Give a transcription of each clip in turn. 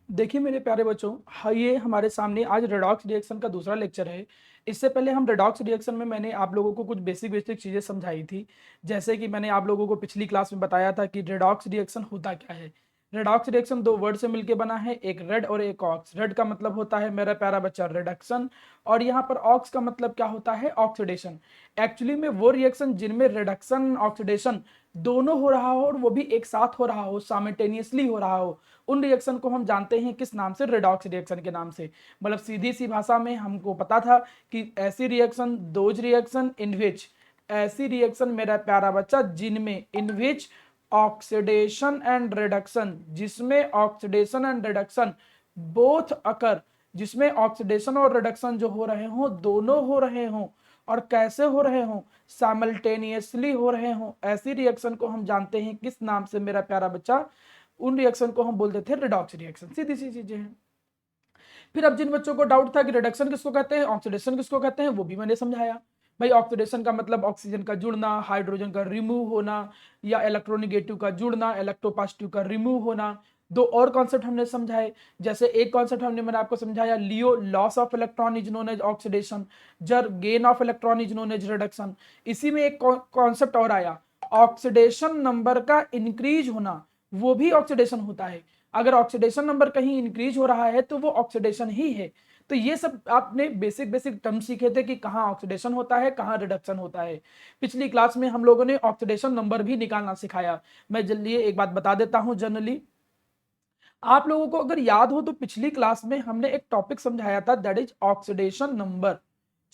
देखिए मेरे प्यारे बच्चों, हाँ, ये हमारे सामने आज रेडॉक्स रिएक्शन का दूसरा लेक्चर है। इससे पहले हम रेडॉक्स रिएक्शन में मैंने आप लोगों को कुछ बेसिक बेसिक चीज़ें समझाई थी। जैसे कि मैंने आप लोगों को पिछली क्लास में बताया था कि रेडॉक्स रिएक्शन होता क्या है। रेडॉक्स रिएक्शन दो वर्ड से मिलकर बना है, एक रेड और एक ऑक्स। रेड का मतलब होता है मेरा प्यारा बच्चा रिडक्शन, और यहाँ पर ऑक्स का मतलब क्या होता है, ऑक्सीडेशन। एक्चुअली में वो रिएक्शन जिनमें रिडक्शन ऑक्सीडेशन दोनों हो रहा हो और वो भी एक साथ हो रहा हो, साइमल्टेनियसली हो रहा हो, उन रिएक्शन को हम जानते हैं किस नाम से, रेडॉक्स रिएक्शन के नाम से। मतलब सीधी सी भाषा में हमको पता था कि ऐसी रिएक्शन, दोज रिएक्शन इन विच, ऐसी रिएक्शन मेरा प्यारा बच्चा जिनमें, इन विच ऑक्सीडेशन एंड रिडक्शन, जिसमें ऑक्सीडेशन एंड रिडक्शन बोथ अकर, जिसमें ऑक्सीडेशन और रिडक्शन जो हो रहे हों दोनों हो रहे हों, और कैसे हो रहे हों, साइमल्टेनियसली हो रहे हों, ऐसी रिएक्शन को हम जानते हैं किस नाम से मेरा प्यारा बच्चा, उन रिएक्शन को हम बोलते थे रिडॉक्स रिएक्शन। सीधी सी चीजें हैं। फिर अब जिन बच्चों को डाउट था कि रिडक्शन किसको कहते हैं, ऑक्सीडेशन किसको कहते हैं, वो भी मैंने समझाया। भाई ऑक्सीडेशन का मतलब ऑक्सीजन का जुड़ना, हाइड्रोजन का रिमूव होना, या इलेक्ट्रोनिगेटिव का जुड़ना, इलेक्ट्रोपॉजिटिव का रिमूव होना। दो और कॉन्सेप्ट हमने समझाए। जैसे एक कॉन्सेप्ट मैंने आपको समझाया, LEO, loss of electron is known as oxidation, GER gain of electron is known as reduction. इसी में एक कॉन्सेप्ट और आया, ऑक्सीडेशन नंबर का इंक्रीज होना, वो भी ऑक्सीडेशन होता है। अगर ऑक्सीडेशन नंबर कहीं इंक्रीज हो रहा है तो वो ऑक्सीडेशन ही है। तो ये सब आपने बेसिक बेसिक टर्म सीखे थे कि कहाँ ऑक्सीडेशन होता है, कहाँ रिडक्शन होता है। पिछली क्लास में हम लोगों ने ऑक्सीडेशन नंबर भी निकालना सिखाया। मैं जल्दी एक बात बता देता हूं। जनरली आप लोगों को अगर याद हो तो पिछली क्लास में हमने एक टॉपिक समझाया था, दैट इज ऑक्सीडेशन नंबर।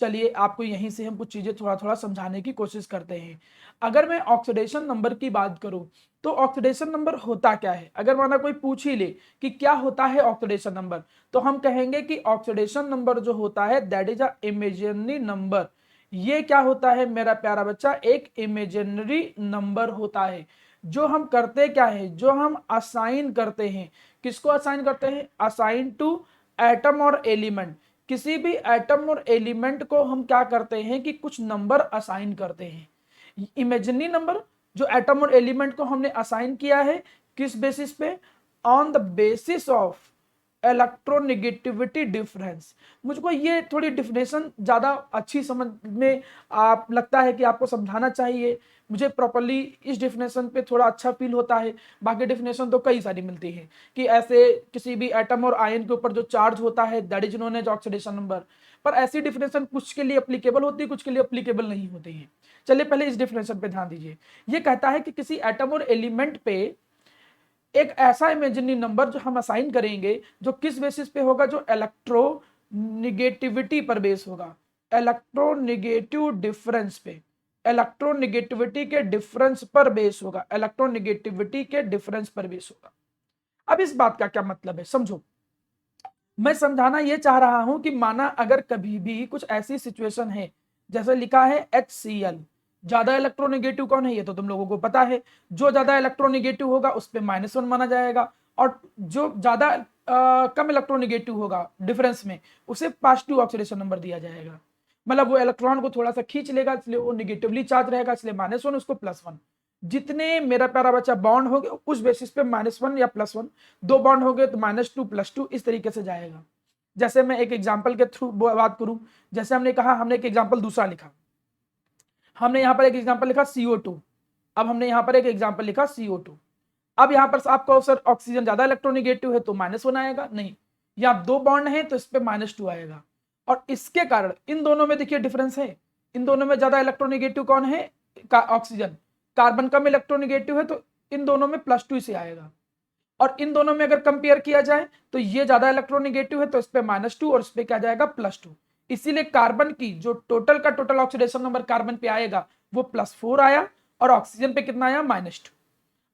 चलिए आपको यहीं से हम कुछ चीजें थोड़ा थोड़ा समझाने की कोशिश करते हैं। अगर मैं ऑक्सीडेशन नंबर की बात करूं तो ऑक्सीडेशन नंबर होता क्या है। अगर माना कोई पूछ ही ले कि क्या होता है ऑक्सीडेशन नंबर, तो हम कहेंगे कि ऑक्सीडेशन नंबर जो होता है that is a imaginary number. ये क्या होता है मेरा प्यारा बच्चा, एक इमेजिनरी नंबर होता है। जो हम करते क्या है, जो हम असाइन करते हैं, किसको असाइन करते हैं, असाइन टू एटम और एलिमेंट। किसी भी एटम और एलिमेंट को हम क्या करते हैं कि कुछ नंबर असाइन करते हैं। इमेजिनरी नंबर जो एटम और एलिमेंट को हमने असाइन किया है, किस बेसिस पे, on the basis of electronegativity difference. मुझको ये थोड़ी डिफिनेशन ज्यादा अच्छी समझ में आप लगता है कि आपको समझाना चाहिए। मुझे प्रॉपर्ली इस डिफिनेशन पे थोड़ा अच्छा फील होता है। बाकी डिफिनेशन तो कई सारी मिलती है कि ऐसे किसी भी एटम और आयन के ऊपर जो चार्ज होता है that is known as oxidation number. पर ऐसी डिफिनेशन कुछ के लिए अप्लीकेबल होती है, कुछ के लिए अप्लीकेबल नहीं होती है। चलिए पहले इस डिफिनेशन पे ध्यान दीजिए। ये कहता है कि किसी एटम और एलिमेंट पे एक ऐसा इमेजिनरी नंबर जो हम असाइन करेंगे, जो किस बेसिस पे होगा, जो इलेक्ट्रोनिगेटिविटी पर बेस होगा, इलेक्ट्रोनिगेटिव डिफरेंस पे, इलेक्ट्रोनिगेटिविटी के डिफरेंस पर बेस होगा, इलेक्ट्रोनिगेटिविटी के डिफरेंस पर बेस होगा। अब इस बात का क्या मतलब है समझो। मैं समझाना यह चाह रहा हूं कि माना अगर कभी भी कुछ ऐसी सिचुएशन है, जैसे लिखा है HCl, ज्यादा इलेक्ट्रोनेगेटिव कौन है ये तो तुम लोगों को पता है। जो ज्यादा इलेक्ट्रोनेगेटिव होगा उस पर -1 माना जाएगा, और जो ज्यादा कम इलेक्ट्रोनेगेटिव होगा डिफरेंस में, उसे पॉजिटिव ऑक्सीडेशन नंबर दिया जाएगा। मतलब वो इलेक्ट्रॉन को थोड़ा सा खींच लेगा, इसलिए वो निगेटिवली चार्ज रहेगा, इसलिए -1, उसको +1। जितने मेरा प्यारा बच्चा बॉन्ड हो गए उस बेसिस पे -1 या +1, दो बॉन्ड हो गए तो -2 +2, इस तरीके से जाएगा। जैसे मैं एक एग्जांपल के थ्रू बात करूं, जैसे हमने कहा, हमने एक एग्जांपल दूसरा लिखा, हमने यहां पर एक एग्जांपल लिखा CO2। अब हमने यहां पर एक एग्जांपल लिखा CO2। अब यहां पर आपको सर ऑक्सीजन ज्यादा इलेक्ट्रोनेगेटिव है तो -1 आएगा, नहीं, या दो बॉन्ड है तो इस पे -2 आएगा। और इसके कारण इन दोनों में देखिए डिफरेंस है। इन दोनों में ज्यादा इलेक्ट्रोनेगेटिव कौन है, ऑक्सीजन। कार्बन कम इलेक्ट्रोनेगेटिव है तो इन दोनों में +2 से आएगा। और इन दोनों में अगर कंपेयर किया जाए तो ये ज्यादा इलेक्ट्रोनेगेटिव है तो इस पे -2 और इस पे क्या जाएगा, +2। इसीलिए कार्बन की जो टोटल का टोटल ऑक्सीडेशन नंबर कार्बन पे आएगा वो +4 आया, और ऑक्सीजन पे कितना आया, -2।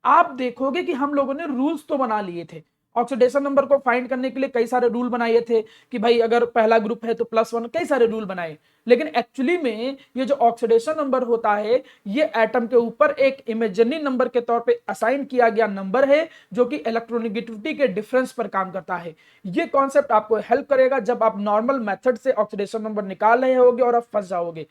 आप देखोगे कि हम लोगों ने रूल्स तो बना लिए थे ऑक्सीडेशन नंबर को फाइंड करने के लिए, कई सारे रूल बनाए थे कि भाई अगर पहला ग्रुप है तो +1, कई सारे रूल बनाए। लेकिन एक्चुअली में ये जो ऑक्सीडेशन नंबर होता है, ये एटम के ऊपर एक इमेजिनरी नंबर के तौर पे असाइन किया गया नंबर है, जो कि इलेक्ट्रोनेगेटिविटी के डिफरेंस पर काम करता है। ये कॉन्सेप्ट आपको हेल्प करेगा जब आप नॉर्मल मेथड से ऑक्सीडेशन नंबर निकाल रहे होगे और आप फंस जाओगे।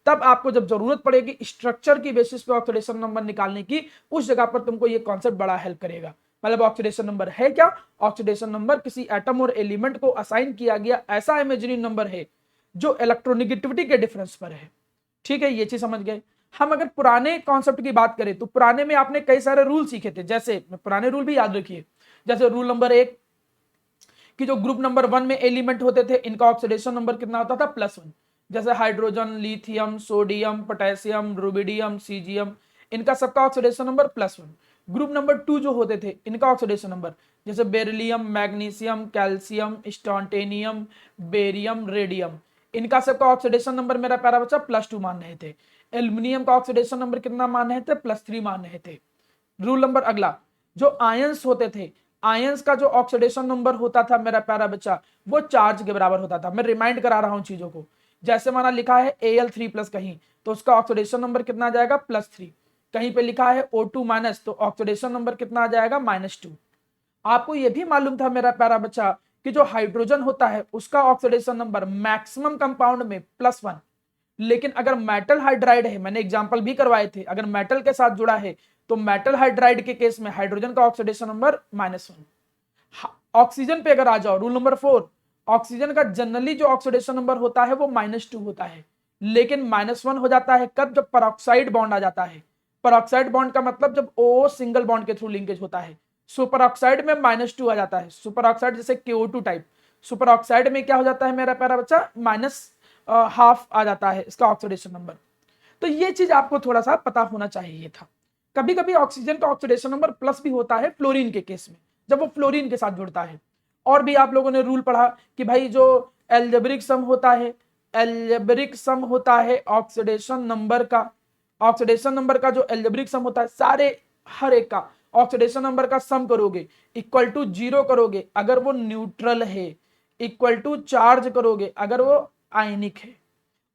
तब आपको जब जरूरत पड़ेगी स्ट्रक्चर की बेसिस पे ऑक्सीडेशन नंबर निकालने की, उस जगह पर तुमको ये कॉन्सेप्ट बड़ा हेल्प करेगा। मतलब ऑक्सीडेशन नंबर है क्या? ऑक्सीडेशन नंबर किसी एटम और एलिमेंट को असाइन किया गया ऐसा इमेजिनरी नंबर है जो इलेक्ट्रोनेगेटिविटी के डिफरेंस पर है। ठीक है, ये चीज समझ गए। हम अगर पुराने कॉन्सेप्ट की बात करें तो पुराने में आपने कई सारे रूल सीखे थे, जैसे पुराने रूल भी याद रखिए, जैसे रूल नंबर 1 कि जो ग्रुप नंबर 1 में एलिमेंट होते थे इनका ऑक्सीडेशन नंबर कितना होता था? +1। जैसे hydrogen, lithium, sodium, potassium, rubidium, caesium, इनका सबका ऑक्सीडेशन नंबर +1। ग्रुप नंबर 2 जो होते थे इनका ऑक्सीडेशन नंबर, जैसे beryllium, magnesium, calcium, strontium, barium, radium, इनका सबका ऑक्सीडेशन नंबर मेरा प्यारा बच्चा +2 मान रहे थे। एल्युमिनियम का ऑक्सीडेशन नंबर कितना मान रहे थे? +3 मान रहे थे। रूल नंबर अगला, जो आयंस होते थे, आयंस का जो ऑक्सीडेशन नंबर होता था मेरा प्यारा बच्चा वो चार्ज के बराबर होता था। मैं रिमाइंड करा रहा हूं चीजों को। जैसे माना लिखा है Al3+ कहीं, तो उसका ऑक्सीडेशन नंबर कितना आ जाएगा? +3। कहीं पे लिखा है O2-, तो ऑक्सीडेशन नंबर कितना आ जाएगा? -2। आपको यह भी मालूम था मेरा प्यारा बच्चा कि जो हाइड्रोजन होता है उसका ऑक्सीडेशन नंबर मैक्सिमम कंपाउंड में +1, लेकिन अगर मेटल हाइड्राइड है, मैंने एग्जांपल भी करवाए थे, अगर मेटल के साथ जुड़ा है तो मेटल हाइड्राइड के केस में हाइड्रोजन का ऑक्सीडेशन नंबर -1। ऑक्सीजन पे अगर आ जाओ, रूल नंबर 4, ऑक्सीजन का जनरली जो ऑक्सीडेशन नंबर होता है वो -2 होता है, लेकिन -1 हो जाता है कब? जब परऑक्साइड बॉन्ड आ जाता है। परऑक्साइड बॉन्ड का मतलब जब O सिंगल बॉन्ड के थ्रू लिंकेज होता है। सुपर ऑक्साइड में -2 आ जाता है। सुपर ऑक्साइड जैसे KO2 टाइप, सुपर ऑक्साइड में क्या हो जाता है मेरा प्यारा बच्चा? -1/2 आ जाता है इसका ऑक्सीडेशन नंबर। तो ये चीज आपको थोड़ा सा पता होना चाहिए था। कभी कभी ऑक्सीजन का ऑक्सीडेशन नंबर प्लस भी होता है फ्लोरीन के केस में, जब वो फ्लोरीन के साथ जुड़ता है। और भी आप लोगों ने रूल पढ़ा कि भाई जो एल्जेब्रिक सम होता है, एल्जेब्रिक सम होता है ऑक्सीडेशन नंबर का, ऑक्सीडेशन नंबर का जो एल्जेब्रिक सम होता है सारे हर एक का ऑक्सीडेशन नंबर का सम करोगे इक्वल टू 0 करोगे अगर वो न्यूट्रल है, इक्वल टू चार्ज करोगे अगर वो आयनिक है,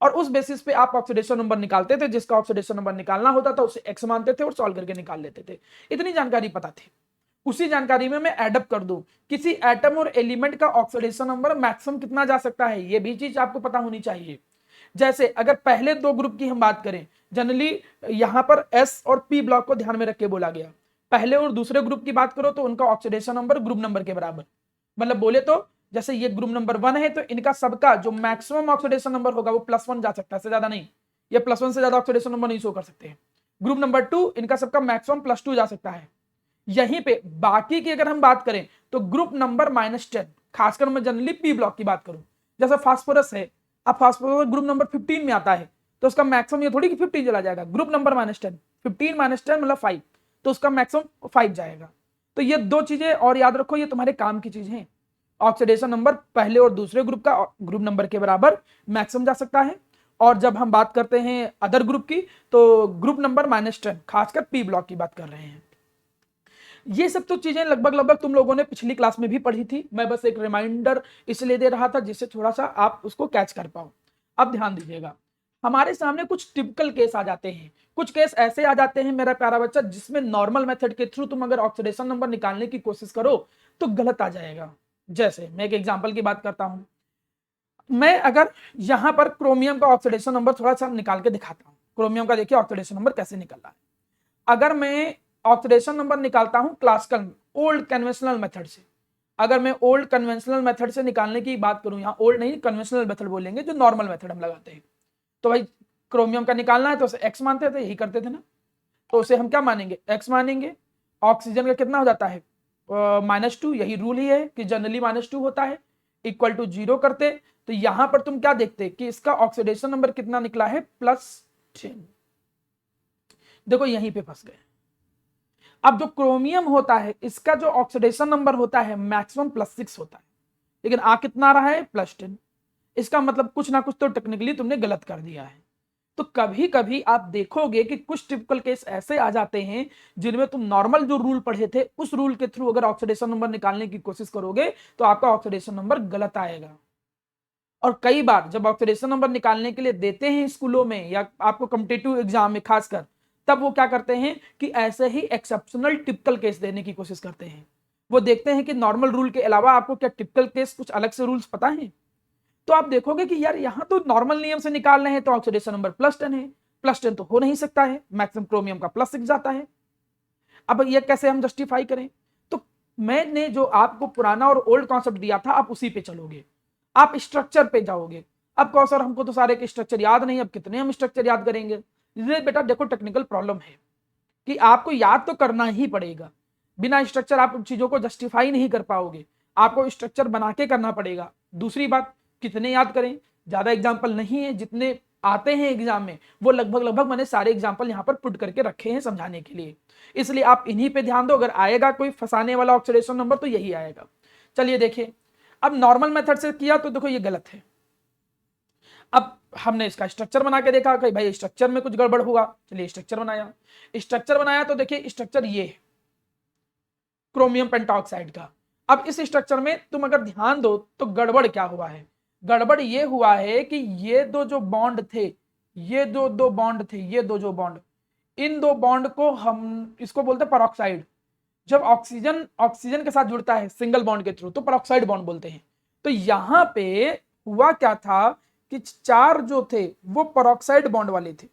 और उस बेसिस पे आप ऑक्सीडेशन नंबर निकालते थे। जिसका ऑक्सीडेशन नंबर निकालना होता था उसे एक्स मानते थे और सॉल्व करके निकाल लेते थे। इतनी जानकारी पता थी। उसी जानकारी में मैं एडअप कर दूं, किसी एटम और एलिमेंट का ऑक्सीडेशन नंबर मैक्सिमम कितना जा सकता है, ये भी चीज आपको पता होनी चाहिए। जैसे अगर पहले 2 ग्रुप की हम बात करें, जनरली यहां पर S और P ब्लॉक को ध्यान में रख के बोला गया। पहले और दूसरे ग्रुप की बात करो तो उनका ऑक्सीडेशन नंबर ग्रुप नंबर के बराबर, मतलब बोले तो जैसे ये ग्रुप नंबर 1 है तो इनका सबका जो मैक्सिमम ऑक्सीडेशन नंबर होगा वो +1 जा सकता है, से ज्यादा नहीं। ये +1 से ज्यादा ऑक्सीडेशन नंबर नहीं शो कर सकते। ग्रुप नंबर 2 इनका सबका मैक्सिमम +2 जा सकता है। यहीं पे बाकी की अगर हम बात करें तो ग्रुप नंबर -10, खासकर मैं जनरली P ब्लॉक की बात करूं, जैसे फास्फोरस है, अब फास्फोरस ग्रुप नंबर 15 में आता है तो उसका मैक्सिमम ये थोड़ी कि 15 चला जाएगा। ग्रुप नंबर -10, 15 -10 मतलब 5, तो उसका मैक्सिमम 5 जाएगा। तो ये 2 चीजें और याद रखो, ये तुम्हारे काम की चीज है। ऑक्सीडेशन नंबर पहले और दूसरे ग्रुप का ग्रुप नंबर के बराबर मैक्सिमम जा सकता है, और जब हम बात करते हैं अदर ग्रुप की तो ग्रुप नंबर -10, खासकर P ब्लॉक की बात कर रहे हैं। ये सब तो चीजें लगभग लगभग तुम लोगों ने पिछली क्लास में भी पढ़ी थी, मैं बस एक रिमाइंडर इसलिए दे रहा था जिससे थोड़ा सा आप उसको कैच कर पाओ। अब ध्यान दीजिएगा, हमारे सामने कुछ टिपिकल केस आ जाते हैं, कुछ केस ऐसे आ जाते हैं मेरा प्यारा बच्चा जिसमें नॉर्मल मेथड के थ्रू तुम अगर ऑक्सीडेशन नंबर निकालने की कोशिश करो तो गलत आ जाएगा। जैसे मैं एक एग्जांपल की बात करता हूं, मैं अगर यहां पर क्रोमियम का ऑक्सीडेशन नंबर थोड़ा सा निकाल के दिखाता हूं। क्रोमियम का देखिए ऑक्सीडेशन नंबर कैसे निकल रहा है। अगर मैं ऑक्सीडेशन नंबर निकालता हूं क्लासिकल ओल्ड कन्वेंशनल मेथड से, अगर मैं ओल्ड कन्वेंशनल मेथड से निकालने की बात करूं, यहां ओल्ड नहीं कन्वेंशनल मेथड बोलेंगे, जो नॉर्मल मेथड हम लगाते हैं, तो भाई क्रोमियम का निकालना है तो उसे एक्स मानते थे, यही करते थे ना, तो उसे हम क्या मानेंगे? एक्स मानेंगे। ऑक्सीजन का कितना हो जाता है? -2, यही रूल ही है कि जनरली -2 होता है, इक्वल टू 0 करते, तो यहां पर तुम क्या देखते कि इसका ऑक्सीडेशन नंबर कितना निकला है? +10। देखो यहीं पे फंस गए। अब जो क्रोमियम होता है इसका जो ऑक्सीडेशन नंबर होता है मैक्सिमम +6 होता है, लेकिन आ कितना रहा है? +10। इसका मतलब कुछ ना कुछ तो टेक्निकली तुमने गलत कर दिया है। तो कभी कभी आप देखोगे कि कुछ टिपिकल केस ऐसे आ जाते हैं जिनमें तुम नॉर्मल जो रूल पढ़े थे उस रूल के थ्रू अगर ऑक्सीडेशन नंबर निकालने की कोशिश करोगे तो आपका ऑक्सीडेशन नंबर गलत आएगा। और कई बार जब ऑक्सीडेशन नंबर निकालने के लिए देते हैं स्कूलों में या आपको कॉम्पिटिटिव एग्जाम में खासकर, तब वो क्या करते हैं कि ऐसे ही एक्सेप्शनल टिपिकल केस देने की कोशिश करते हैं। वो देखते हैं कि नॉर्मल रूल के अलावा आपको क्या टिपिकल केस कुछ अलग से रूल्स पता है, तो आप देखोगे कि यार यहां तो नॉर्मल नियम से निकाल रहे हैं तो ऑक्सीडेशन नंबर +10 है, +10 तो हो नहीं सकता है, मैक्सिमम क्रोमियम का +6 जाता है। अब ये कैसे हम जस्टिफाई करें? तो मैंने जो आपको पुराना और ओल्ड कॉन्सेप्ट दिया था आप उसी पे चलोगे, आप स्ट्रक्चर पे जाओगे। अब कहो सर हमको तो सारे के स्ट्रक्चर याद नहीं, अब कितने हम स्ट्रक्चर याद करेंगे। ये बेटा देखो टेक्निकल प्रॉब्लम है कि आपको याद तो करना ही पड़ेगा, बिना स्ट्रक्चर आप उन चीजों को जस्टिफाई नहीं कर पाओगे, आपको स्ट्रक्चर बना के करना पड़ेगा। दूसरी बात, कितने याद करें, ज्यादा एग्जाम्पल नहीं है, जितने आते हैं एग्जाम में वो लगभग मैंने सारे एग्जाम्पल यहाँ पर पुट करके रखे हैं समझाने के लिए, इसलिए आप इन्हीं पे ध्यान दो। अगर आएगा कोई फंसाने वाला ऑक्सीडेशन नंबर तो यही आएगा। चलिए देखिए, अब नॉर्मल मेथड से किया तो देखो ये गलत है। अब हमने इसका स्ट्रक्चर बना के देखा कि भाई स्ट्रक्चर में कुछ गड़बड़ हुआ, चलिए स्ट्रक्चर बनाया। स्ट्रक्चर बनाया तो देखिए स्ट्रक्चर ये है क्रोमियम पेंटॉक्साइड का। अब इस स्ट्रक्चर में तुम अगर ध्यान दो तो गड़बड़ क्या हुआ है, गड़बड़ ये हुआ है कि ये दो जो बॉन्ड थे, ये दो बॉन्ड थे, ये दो जो बॉन्ड, इन दो बॉन्ड को हम इसको बोलते हैं परऑक्साइड। जब ऑक्सीजन ऑक्सीजन के साथ जुड़ता है सिंगल बॉन्ड के थ्रू तो परऑक्साइड बॉन्ड बोलते हैं। तो यहां पे हुआ क्या था कि चार जो थे वो परऑक्साइड बॉन्ड वाले थे,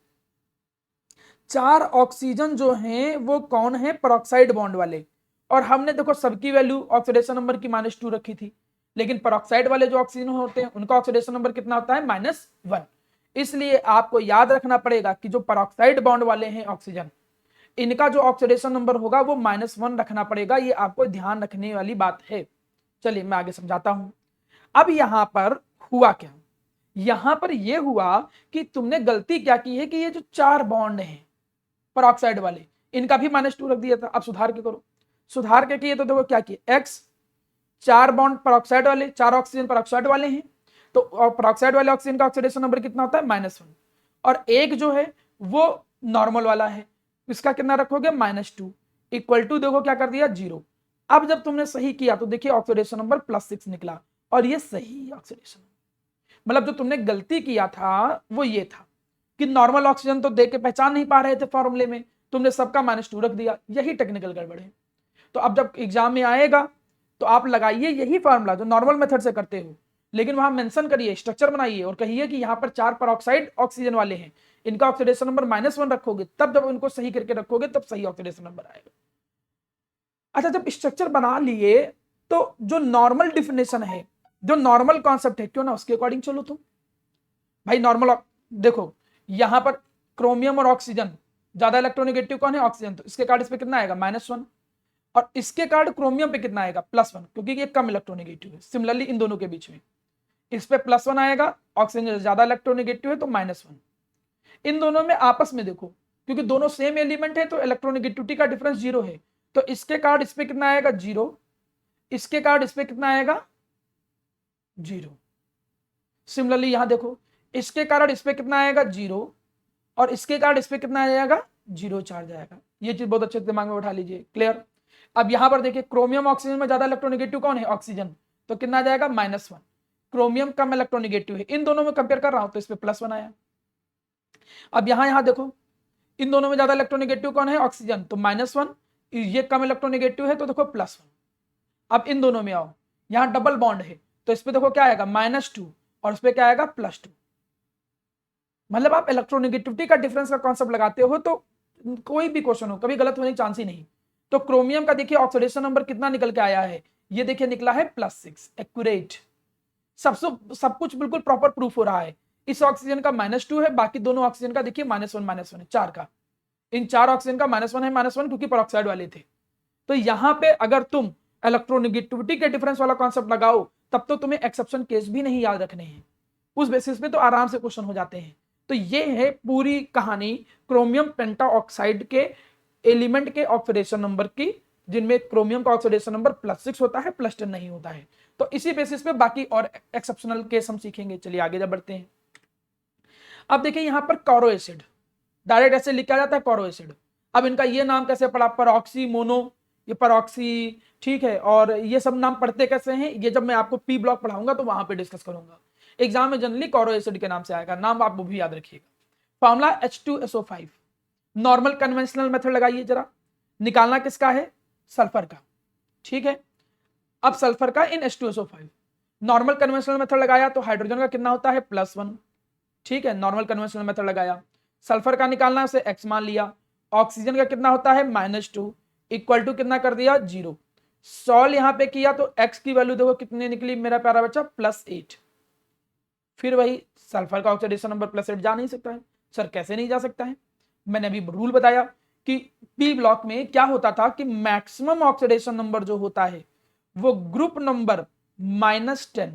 चार ऑक्सीजन जो हैं वो कौन है, परऑक्साइड बॉन्ड वाले। और हमने देखो सबकी वैल्यू ऑक्सीडेशन नंबर की -2 रखी थी, लेकिन परऑक्साइड वाले जो ऑक्सीजन होते हैं उनका ऑक्सीडेशन नंबर कितना होता है, -1। इसलिए आपको याद रखना पड़ेगा कि जो परऑक्साइड बॉन्ड वाले हैं ऑक्सीजन, इनका जो ऑक्सीडेशन नंबर होगा वो -1 रखना पड़ेगा, ये आपको ध्यान रखने वाली बात है। चलिए मैं आगे समझाता हूं। अब यहां पर हुआ क्या, यहां पर यह हुआ कि तुमने गलती क्या की है कि ये जो चार बॉन्ड हैं परऑक्साइड वाले, इनका भी -2 रख दिया था। अब सुधार के करो, सुधार के किए तो देखो क्या किए, एक्स, चार बॉन्ड परऑक्साइड वाले, चार ऑक्सीजन परऑक्साइड वाले हैं, तो परऑक्साइड वाले ऑक्सीजन का ऑक्सीडेशन नंबर कितना होता है, -1। और एक जो है वो नॉर्मल वाला है, इसका कितना रखोगे, -2 इक्वल टू देखो क्या कर दिया, 0। अब जब तुमने सही किया तो देखिए ऑक्सीडेशन नंबर +6 निकला, और ये सही ऑक्सीडेशन, मतलब जो तुमने गलती किया था वो ये था कि नॉर्मल ऑक्सीजन तो देख के पहचान नहीं पा रहे थे फॉर्मूले में, तुमने सबका -2 रख दिया, यही टेक्निकल गड़बड़ है। तो अब जब एग्जाम में आएगा तो आप लगाइए यही फार्मूला जो नॉर्मल मेथड से करते हो, लेकिन वहां मेंशन करिए, स्ट्रक्चर बनाइए और कहिए कि यहाँ पर चार परऑक्साइड ऑक्सीजन वाले हैं, इनका ऑक्सीडेशन नंबर -1 रखोगे, तब जब इनको सही करके रखोगे तब सही ऑक्सीडेशन नंबर आएगा। अच्छा, जब स्ट्रक्चर बना लिए तो जो नॉर्मल डिफिनेशन है, जो नॉर्मल कॉन्सेप्ट है, क्यों ना उसके अकॉर्डिंग चलो तुम। भाई नॉर्मल देखो, यहां पर क्रोमियम और ऑक्सीजन, ज्यादा इलेक्ट्रोनेगेटिव कौन है, ऑक्सीजन, तो इसके कार्ड इस पे कितना आएगा, -1, और इसके कार्ड क्रोमियम पे कितना आएगा, +1, क्योंकि ये कम इलेक्ट्रोनेगेटिव है। सिमिलरली इन दोनों के बीच में इस पे +1 आएगा, ऑक्सीजन ज्यादा इलेक्ट्रोनेगेटिव है तो -1। इन दोनों में आपस में देखो, क्योंकि दोनों सेम एलिमेंट है तो इलेक्ट्रोनेगेटिविटी का डिफरेंस 0 है, तो इसके कार्ड इस पे कितना आएगा, 0, इसके कार्ड इस पे कितना आएगा, 0। सिमिलरली यहां देखो, इसके कारण इस पे कितना आएगा, 0, और इसके कारण इस पे कितना आ जाएगा, 0 चार्ज आएगा। ये चीज बहुत अच्छे से दिमाग में उठा लीजिए, क्लियर। अब यहां पर देखिए क्रोमियम ऑक्सीजन में ज्यादा इलेक्ट्रोनेगेटिव कौन है, ऑक्सीजन, तो कितना आ जाएगा, -1। क्रोमियम कम इलेक्ट्रोनेगेटिव है, इन दोनों में कंपेयर कर रहा हूं तो इस पे +1 आया। अब यहां देखो, इन दोनों में ज्यादा इलेक्ट्रोनेगेटिव कौन है, ऑक्सीजन, तो -1, ये कम इलेक्ट्रोनेगेटिव है तो देखो +1। अब इन दोनों में आओ, यहां डबल बॉन्ड है तो इस पे देखो क्या आएगा, -2, और इस पे क्या आएगा, +2। मतलब आप इलेक्ट्रोनेगेटिविटी का डिफरेंस का कॉन्सेप्ट लगाते हो तो कोई भी क्वेश्चन हो कभी गलत होने की चांस ही नहीं। तो क्रोमियम का देखिए ऑक्सीडेशन नंबर कितना निकल के आया है, ये देखिए निकला है +6, एक्यूरेट, सब कुछ बिल्कुल प्रॉपर प्रूफ हो रहा है। इस ऑक्सीजन का -2 है, बाकी दोनों ऑक्सीजन का देखिए -1 है, चार का, इन चार ऑक्सीजन का -1 है, -1 क्योंकि परऑक्साइड वाले थे। तो यहां पे अगर तुम इलेक्ट्रोनेगेटिविटी के डिफरेंस वाला कॉन्सेप्ट लगाओ तब तो तुम्हें एक्सेप्शन केस भी नहीं याद रखने हैं, उस बेसिस पे तो आराम से क्वेश्चन हो जाते हैं। तो ये है पूरी कहानी क्रोमियम पेंटाऑक्साइड के एलिमेंट के ऑक्सीडेशन नंबर की, जिनमें क्रोमियम का ऑक्सीडेशन नंबर +6 होता है, +10 नहीं होता है। तो इसी बेसिस पे बाकी और एक्सेप्शनल केस हम सीखेंगे। चलिए आगे जब बढ़ते हैं। अब देखिए यहां पर कॉरो एसिड, डायरेक्ट ऐसे लिखा जाता है कॉरो एसिड। अब इनका ये नाम कैसे पड़ा, परऑक्सी मोनो, ये परऑक्सी, ठीक है, और ये सब नाम पढ़ते कैसे हैं ये जब मैं आपको पी ब्लॉक पढ़ाऊंगा तो वहां पे डिस्कस करूंगा। एग्जाम में जनरली कॉरो एसिड के नाम से आएगा, नाम आप वो भी याद रखिएगा। Formula H2SO5, normal conventional method लगाइए जरा, निकालना किसका है, सल्फर का, ठीक है। अब सल्फर का इन H2SO5, नॉर्मल कन्वेंशनल मेथड लगाया तो हाइड्रोजन का कितना होता है, +1, ठीक है, नॉर्मल कन्वेंशनल मेथड लगाया। सल्फर का निकालना उसे x मान लिया, ऑक्सीजन का कितना होता है, -2 इक्वल टू कितना कर दिया, 0। सॉल्व यहाँ पे किया तो x की वैल्यू देखो कितनी निकली मेरा प्यारा बच्चा, +8। फिर वही सल्फर का ऑक्सीडेशन नंबर +8 जा नहीं सकता है। सर कैसे नहीं जा सकता है? मैंने अभी रूल बताया कि पी ब्लॉक में क्या होता था कि मैक्सिमम ऑक्सीडेशन नंबर जो होता है वो ग्रुप नंबर -10,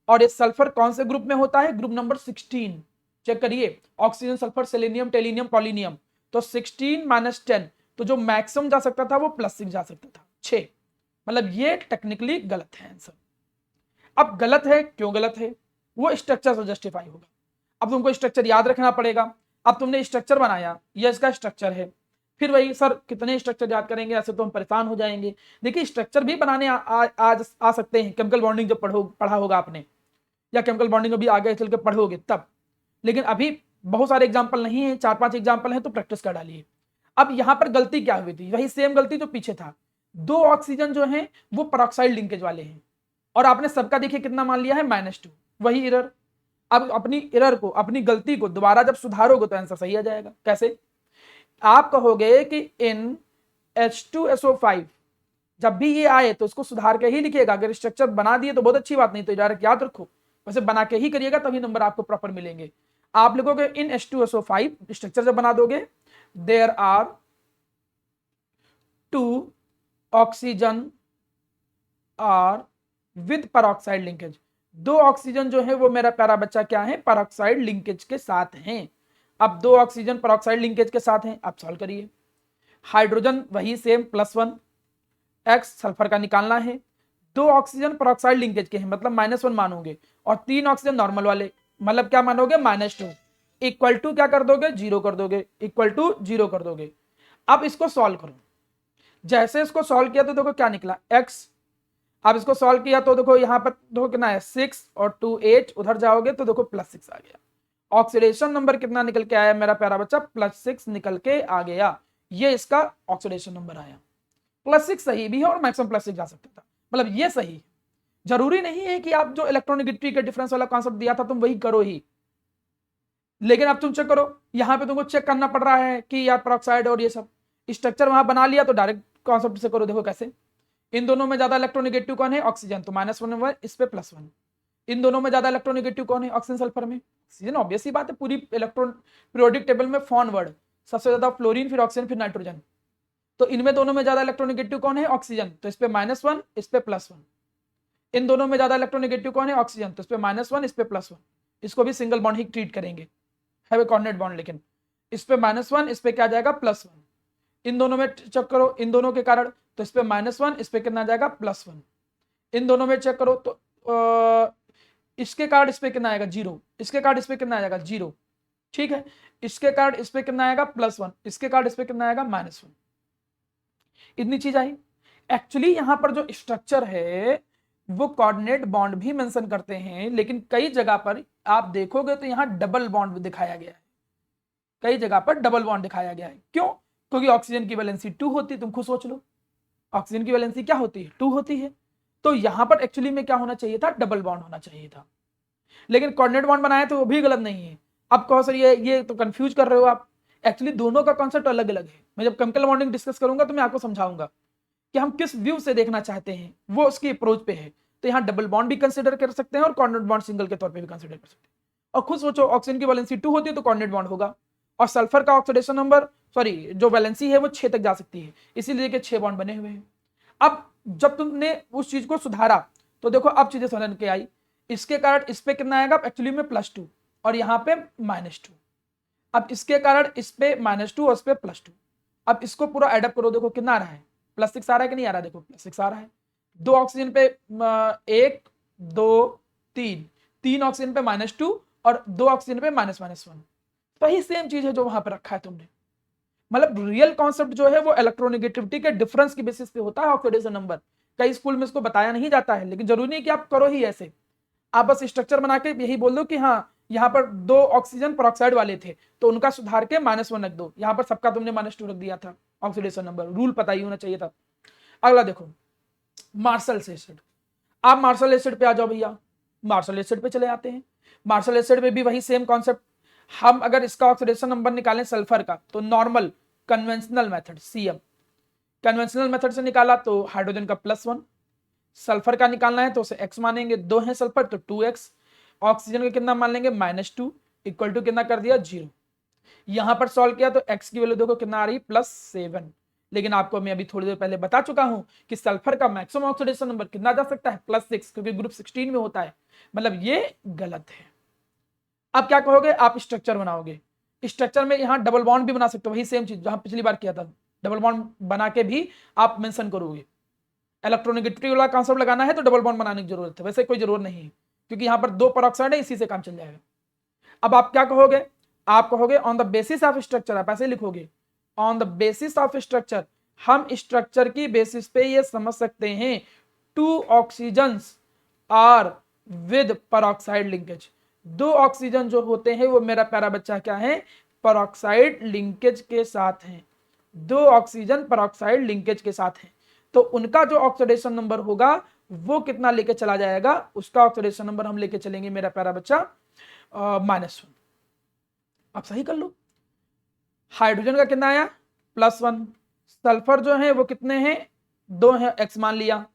और ये सल्फर कौन से ग्रुप में होता है? Group number 16। चेक करिए, ऑक्सीजन, सल्फर, सेलेनियम, टेलिनियम, पॉलिनियम, तो 16 - 10, तो जो मैक्सिमम जा सकता था वो +6 जा सकता था, 6। मतलब ये टेक्निकली गलत है आंसर। अब गलत है, क्यों गलत है? वो स्ट्रक्चर से जस्टिफाई होगा। अब तुमको स्ट्रक्चर याद रखना पड़ेगा। अब तुमने स्ट्रक्चर बनाया, ये इसका स्ट्रक्चर है। फिर वही सर कितने स्ट्रक्चर याद करेंगे, ऐसे तो हम परेशान हो जाएंगे। देखिए स्ट्रक्चर भी बनाने आ सकते हैं, केमिकल बॉन्डिंग जब पढ़ा होगा आपने, या केमिकल बॉन्डिंग अभी आगे चल के पढ़ोगे तब। लेकिन अभी बहुत सारे एग्जाम्पल नहीं है, 4-5 एग्जाम्पल है, तो प्रैक्टिस कर डालिए। अब यहां पर गलती क्या हुई थी? वही सेम गलती जो पीछे था। 2 ऑक्सीजन जो है वो परऑक्साइड लिंकेज वाले हैं, और आपने सबका देखिए कितना मान लिया है, -2। वही एरर। अब अपनी एरर को, अपनी गलती को दोबारा जब सुधारोगे तो आंसर सही आ जाएगा। कैसे? आप कहोगे कि इन H2SO5 जब भी ये आए तो उसको सुधार के ही लिखिएगा। अगर स्ट्रक्चर बना दिए तो बहुत अच्छी बात, नहीं तो डायरेक्ट याद रखो। वैसे बना के ही करिएगा, तभी नंबर आपको प्रॉपर मिलेंगे। आप लिखोगे इन H2SO5, स्ट्रक्चर जब बना दोगे, there are 2 oxygen are with peroxide linkage. 2 oxygen जो है वो मेरा प्यारा बच्चा क्या है? परऑक्साइड लिंकेज के साथ हैं। अब 2 ऑक्सीजन परऑक्साइड लिंकेज के साथ हैं, आप सॉल्व करिए। हाइड्रोजन वही सेम +1, x सल्फर का निकालना है। 2 ऑक्सीजन परऑक्साइड लिंकेज के हैं, मतलब -1 मानोगे, और 3 ऑक्सीजन नॉर्मल वाले, मतलब क्या मानोगे? -2। इक्वल टू क्या कर दोगे? 0 कर दोगे, इक्वल टू 0 कर दोगे। अब इसको सॉल्व करो। जैसे इसको सॉल्व किया तो देखो क्या निकला, x। अब इसको सॉल्व किया तो देखो यहाँ पर देखो कितना है, 6 और 2 8, उधर जाओगे तो देखो +6 आ गया। ऑक्सीडेशन नंबर कितना निकल के आया मेरा प्यारा बच्चा? +6 निकल के आ गया। ये इसका ऑक्सीडेशन नंबर आया। +6 सही भी है और मैक्सिमम +6 जा सकता था, मतलब ये सही है। जरूरी नहीं है कि आप जो इलेक्ट्रोनेगेटिविटी के डिफरेंस वाला कॉन्सेप्ट दिया था तुम वही करो ही, लेकिन अब तुम चेक करो, यहाँ पे तुमको चेक करना पड़ रहा है कि यार परऑक्साइड और ये सब स्ट्रक्चर वहां बना लिया, तो डायरेक्ट कॉन्सेप्ट से करो। देखो कैसे, इन दोनों में ज्यादा इलेक्ट्रोनेगेटिव कौन है? ऑक्सीजन, तो -1 इस पे +1। इन दोनों में ज्यादा इलेक्ट्रोनेगेटिव कौन है? ऑक्सीजन सल्फर में ऑक्सीजन। ऑब्वियस ही बात है, पूरी इलेक्ट्रॉन पीरियोडिक टेबल में फॉरवर्ड सबसे ज्यादा फ्लोरीन, फिर ऑक्सीजन, फिर नाइट्रोजन। तो इनमें दोनों में ज्यादा इलेक्ट्रोनेगेटिव कौन है? ऑक्सीजन, तो इस पे -1 इस पे +1। इन दोनों में ज्यादा इलेक्ट्रोनेगेटिव कौन है? ऑक्सीजन, तो इस पे -1 इस पे +1। इसको भी सिंगल बॉन्ड ही ट्रीट करेंगे, है कॉर्डिनेट बॉन्ड, लेकिन इस पे -1 इस पे क्या जाएगा? +1। इन दोनों में चेक करो, इन दोनों के कारण, तो इस पे -1 इस पे कितना जाएगा? +1। इन दोनों में चेक करो तो इसके कारण इस पे कितना आएगा? 0। इसके कारण इस पे कितना आएगा? 0। ठीक है, इसके कारण इस पे कितना आएगा? +1। इसके कारण इस पे कितना आएगा? -1। इतनी चीज आई। एक्चुअली यहां पर जो स्ट्रक्चर है वो कोऑर्डिनेट बॉन्ड भी मेंशन करते हैं, लेकिन कई जगह पर आप देखोगे तो यहां डबल बॉन्ड दिखाया गया है। कई जगह पर डबल बॉन्ड दिखाया गया है, क्यों? क्योंकि ऑक्सीजन की वैलेंसी 2 होती है। तुम खुद सोच लो, ऑक्सीजन की वैलेंसी क्या होती है? 2 होती है। तो यहां पर एक्चुअली में क्या होना चाहिए था? डबल बॉन्ड होना चाहिए था, लेकिन कोऑर्डिनेट बॉन्ड बनाया तो वो भी गलत नहीं है। अब कहो सर ये तो कंफ्यूज कर रहे हो आप। एक्चुअली दोनों का कॉन्सेप्ट अलग अलग है। मैं जब केमिकल बॉन्डिंग डिस्कस करूंगा तो मैं आपको समझाऊंगा कि हम किस व्यू से देखना चाहते हैं, वो उसकी अप्रोच पे है। तो यहाँ डबल बॉन्ड भी कंसिडर कर सकते हैं और कोऑर्डिनेट बॉन्ड सिंगल के तौर पे भी कंसिडर कर सकते हैं। और खुद सोचो, ऑक्सीजन की वैलेंसी 2 होती है तो कोऑर्डिनेट बॉन्ड होगा, और सल्फर का ऑक्सीडेशन नंबर, सॉरी जो वैलेंसी है वो 6 तक जा सकती है, इसीलिए कि 6 बॉन्ड बने हुए हैं। अब जब तुमने उस चीज को सुधारा तो देखो अब चीजें समझ के आई। इसके कारण इस पे कितना आएगा? एक्चुअली में +2, और यहाँ पे -2। अब इसके कारण इस पे -2 और इस पे +2। अब इसको पूरा एडअप करो, देखो कितना आ रहा है? +6 आ रहा है कि नहीं आ रहा? देखो +6 आ रहा है। 2 ऑक्सीजन पे 1 2 3, 3 ऑक्सीजन पे -2 और 2 ऑक्सीजन पे -1। वही सेम चीज है जो वहां पे रखा है तुमने। मतलब रियल कॉन्सेप्ट जो है वो इलेक्ट्रोनेगेटिविटी के डिफरेंस की बेसिस पे होता है ऑक्सीडेशन नंबर। कई स्कूल में इसको बताया नहीं जाता है, लेकिन जरूरी नहीं कि आप करो ही ऐसे। आप बस स्ट्रक्चर बना के यही बोल दो कि हाँ यहाँ पर 2 ऑक्सीजन परऑक्साइड वाले थे तो उनका सुधार के -1 रख दो। यहाँ पर सबका तुमने -2 रख दिया था ऑक्सीडेशन नंबर। रूल पता ही होना चाहिए था। अगला देखो, मार्शल एसिड। आप मार्शल एसिड पे आ जाओ भैया। मार्शल एसिड पे चले आते हैं। मार्शल एसिड में भी वही सेम कॉन्सेप्ट। हम अगर इसका ऑक्सीडेशन नंबर निकालें सल्फर का, तो normal conventional method CM, conventional method से निकाला तो हाइड्रोजन का +1, सल्फर का निकालना है तो उसे x मानेंगे, 2 है सल्फर तो 2x, ऑक्सीजन का कितना मान लेंगे -2 इक्वल टू कितना कर दिया 0। यहां पर सॉल्व किया तो x की वैल्यू देखो कितना आ रही है +7। लेकिन आपको मैं अभी थोड़ी देर पहले बता चुका हूं कि सल्फर का मैक्सिमम ऑक्सीडेशन नंबर कितना जा सकता है +6, क्योंकि ग्रुप 16 में होता है, मतलब ये गलत है। अब क्या कहोगे, आप स्ट्रक्चर बनाओगे। स्ट्रक्चर में यहाँ डबल बॉन्ड भी बना सकते हो, वही सेम चीज जहां पिछली बार किया था, डबल बॉन्ड बना के भी आप मेंशन करोगे। इलेक्ट्रोनेगेटिविटी वाला कॉन्सेप्ट लगाना है तो डबल बॉन्ड बनाने की जरूरत है, वैसे कोई जरूरत नहीं है, क्योंकि यहाँ पर 2 पेरोक्साइड है, इसी से काम चल जाएगा। अब आप क्या कहोगे, आप कहोगे on the basis of structure, आप ऐसे लिखोगे on the basis of structure. हम स्ट्रक्चर की बेसिस पे ये समझ सकते हैं 2 oxygens are with peroxide linkage. 2 oxygen जो होते हैं वो मेरा प्यारा बच्चा क्या है, पेरोक्साइड लिंकेज के साथ हैं। 2 ऑक्सीजन पेरोक्साइड लिंकेज के साथ हैं, तो उनका जो ऑक्सीडेशन नंबर होगा वो कितना लेके चला जाएगा, उसका ऑक्सीडेशन नंबर हम लेके चलेंगे मेरा प्यारा बच्चा -1। आप सही कर लो। हाइड्रोजन का कितना आया +1, सल्फर जो है वो कितने हैं 2 है, x मान लिया।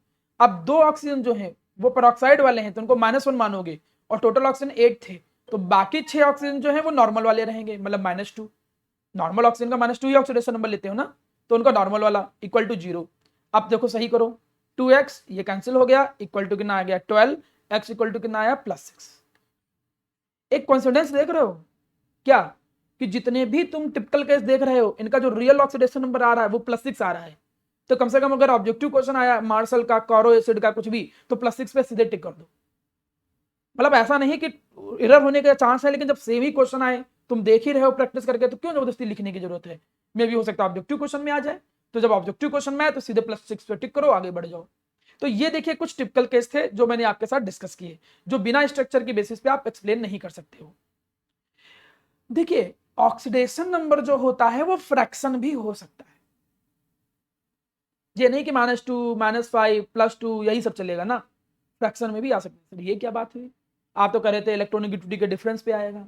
अब 2 ऑक्सीजन जो है वो पेरोक्साइड वाले हैं तो उनको -1 मानोगे, और टोटल ऑक्सीजन 8 थे, तो बाकी 6 ऑक्सीजन जो है वो नॉर्मल वाले रहेंगे, मतलब -2। नॉर्मल ऑक्सीजन का -2 ही ऑक्सीडेशन नंबर लेते हो ना, तो उनका नॉर्मल वाला इक्वल टू 0। अब देखो सही करो, 2x ये कैंसिल हो गया, इक्वल टू कितना आ गया 12, x इक्वल टू कितना आया +6। एक कॉन्सिडेंस देख रहे हो क्या, कि जितने भी तुम टिपिकल केस देख रहे हो इनका जो रियल ऑक्सीडेशन नंबर आ रहा है वो +6 आ रहा है। तो कम से कम अगर ऑब्जेक्टिव क्वेश्चन आया मार्शल का, क्लोरो एसिड का, कुछ भी, तो +6 पे सीधे टिक कर दो। मतलब ऐसा नहीं कि एरर होने का चांस है, लेकिन जब सेम ही क्वेश्चन आए, तुम देख ही रहे हो प्रैक्टिस करके, तो क्यों जबरदस्ती लिखने की जरूरत है। मे भी हो सकता है ऑब्जेक्टिव क्वेश्चन में आ जाए, तो जब ऑब्जेक्टिव क्वेश्चन में आए तो सीधे +6 पे टिक करो, आगे बढ़ जाओ। तो ये देखिए कुछ टिपिकल केस थे जो मैंने आपके साथ डिस्कस किए, जो बिना स्ट्रक्चर की बेसिस पे आप एक्सप्लेन नहीं कर सकते हो। देखिए ऑक्सीडेशन नंबर जो होता है वो फ्रैक्शन भी हो सकता है, ये नहीं कि -2, -5, +2 यही सब चलेगा ना, फ्रैक्शन में भी आ सकता है। ये क्या बात हुई, आप तो कह रहे थे इलेक्ट्रोनेगेटिविटी के डिफरेंस पे आएगा।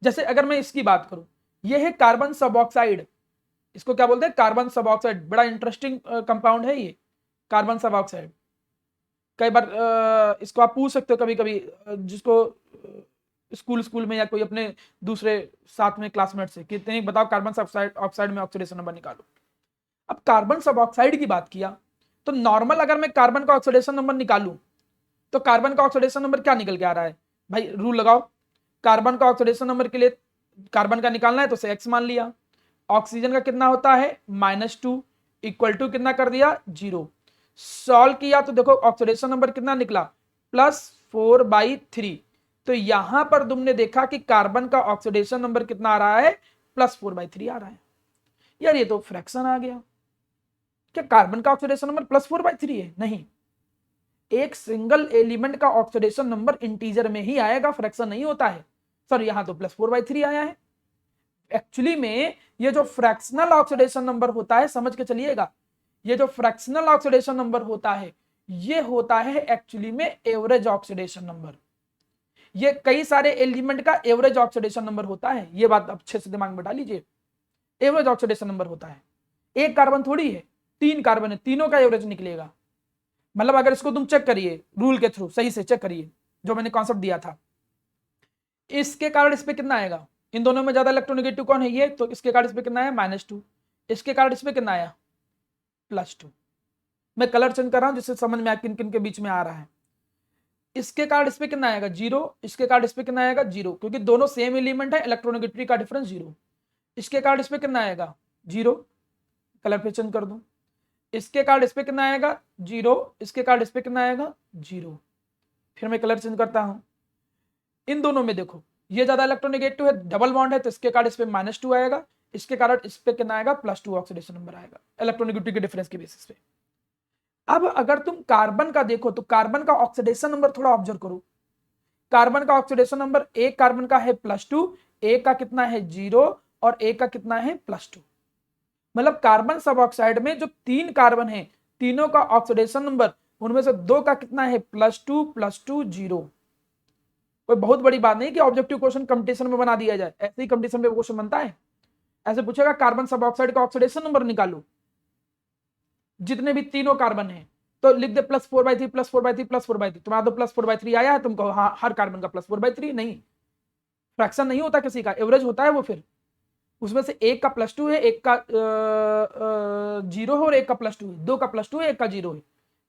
जैसे अगर मैं इसकी बात करूं, ये है कार्बन सब ऑक्साइड, इसको क्या बोलते हैं कार्बन सब ऑक्साइड, बड़ा इंटरेस्टिंग कंपाउंड है ये कार्बन सब ऑक्साइड। कई बार इसको आप पूछ सकते हो कभी कभी, जिसको स्कूल में या कोई अपने दूसरे साथ में क्लासमेट से, कि नहीं बताओ कार्बन सब ऑक्साइड में ऑक्सीडेशन नंबर निकालो। अब कार्बन सब ऑक्साइड की बात किया, तो नॉर्मल अगर मैं कार्बन का ऑक्सीडेशन नंबर निकालूं तो कार्बन का ऑक्सीडेशन नंबर क्या निकल के आ रहा है, भाई रूल लगाओ। कार्बन का ऑक्सीडेशन नंबर के लिए कार्बन का निकालना है तो उसे x मान लिया, ऑक्सीजन का कितना होता है -2 इक्वल टू कितना कर दिया 0। सॉल्व किया तो देखो ऑक्सीडेशन नंबर कितना निकला +4/3। तो यहां पर तुमने देखा कि कार्बन का ऑक्सीडेशन नंबर कितना आ रहा है +4/3 आ रहा है। यार ये तो फ्रैक्शन आ गया, क्या कार्बन का ऑक्सीडेशन नंबर +4/3 है? नहीं, एक सिंगल एलिमेंट का ऑक्सीडेशन नंबर इंटीजर में ही आएगा, फ्रैक्शन नहीं होता है। सर यहां तो +4/3 आया है। एक्चुअली में ये जो फ्रैक्शनल ऑक्सीडेशन नंबर होता है, समझ के चलिएगा, ये जो फ्रैक्शनल ऑक्सीडेशन नंबर होता है ये होता है एक्चुअली में एवरेज ऑक्सीडेशन नंबर। ये कई सारे एलिमेंट का एवरेज ऑक्सीडेशन नंबर होता है, ये बात अच्छे से दिमाग में बैठा लीजिए। एवरेज ऑक्सीडेशन नंबर होता है, एक कार्बन थोड़ी है, 3 कार्बन है, तीनों का एवरेज निकलेगा। मतलब अगर इसको तुम चेक करिए रूल के थ्रू, सही से चेक करिए जो मैंने कॉन्सेप्ट दिया था, इसके कारण इस पे कितना आएगा, इन दोनों में ज्यादा इलेक्ट्रोनेगेटिव कौन है ये, तो इसके कारण इस पे कितना आया -2, इसके कारण इस पे कितना आया +2। मैं कलर चेंज कर रहा हूं जिससे समझ में आए किन किन के बीच में आ रहा है। इसके कारण इस पे कितना आएगा 0, इसके कारण इस पे कितना आएगा 0, क्योंकि दोनों सेम एलिमेंट है, इलेक्ट्रोनेगेटिविटी का डिफरेंस 0। इसके कारण इस पे कितना आएगा 0, कलर पे चेंज कर दूं। इसके कारण इस पे कितना आएगा 0, इसके कारण इस पे कितना आएगा 0। फिर मैं कलर चेंज करता हूं, इन दोनों में देखो ये ज्यादा इलेक्ट्रोनेगेटिव है, डबल बॉन्ड है, तो इसके कारण इस पे -2 आएगा, इसके कारण इस पे कितना आएगा +2 ऑक्सीडेशन नंबर आएगा इलेक्ट्रोनेगेटिविटी के डिफरेंस के बेसिस पे। अब अगर तुम कार्बन का देखो तो कार्बन का ऑक्सीडेशन नंबर थोड़ा ऑब्जर्व करो। कार्बन का ऑक्सीडेशन नंबर, एक कार्बन का है +2, एक का कितना है 0 और एक का कितना है +2। मतलब कार्बन सब ऑक्साइड में जो 3 कार्बन है, तीनों का ऑक्सीडेशन नंबर, उनमें से 2 का कितना है +2 +2 0। कोई बहुत बड़ी बात नहीं कि ऑब्जेक्टिव क्वेश्चन कंपटीशन में बना दिया जाए, ऐसे ही कंपटीशन में क्वेश्चन बनता है। ऐसे पूछेगा कार्बन सब ऑक्साइड का ऑक्सीडेशन नंबर निकालो, जितने भी तीनों कार्बन है, तो लिख दे +4/3 +4/3 +4/3, तुम्हारा तो +4/3 आया है, तुम कहो हाँ हर कार्बन का +4/3, नहीं, फ्रैक्शन नहीं होता किसी का, एवरेज होता है वो। फिर उसमें से एक का +2 है, एक का 0 है और एक का +2 है, दो का +2 है, एक का 0 है।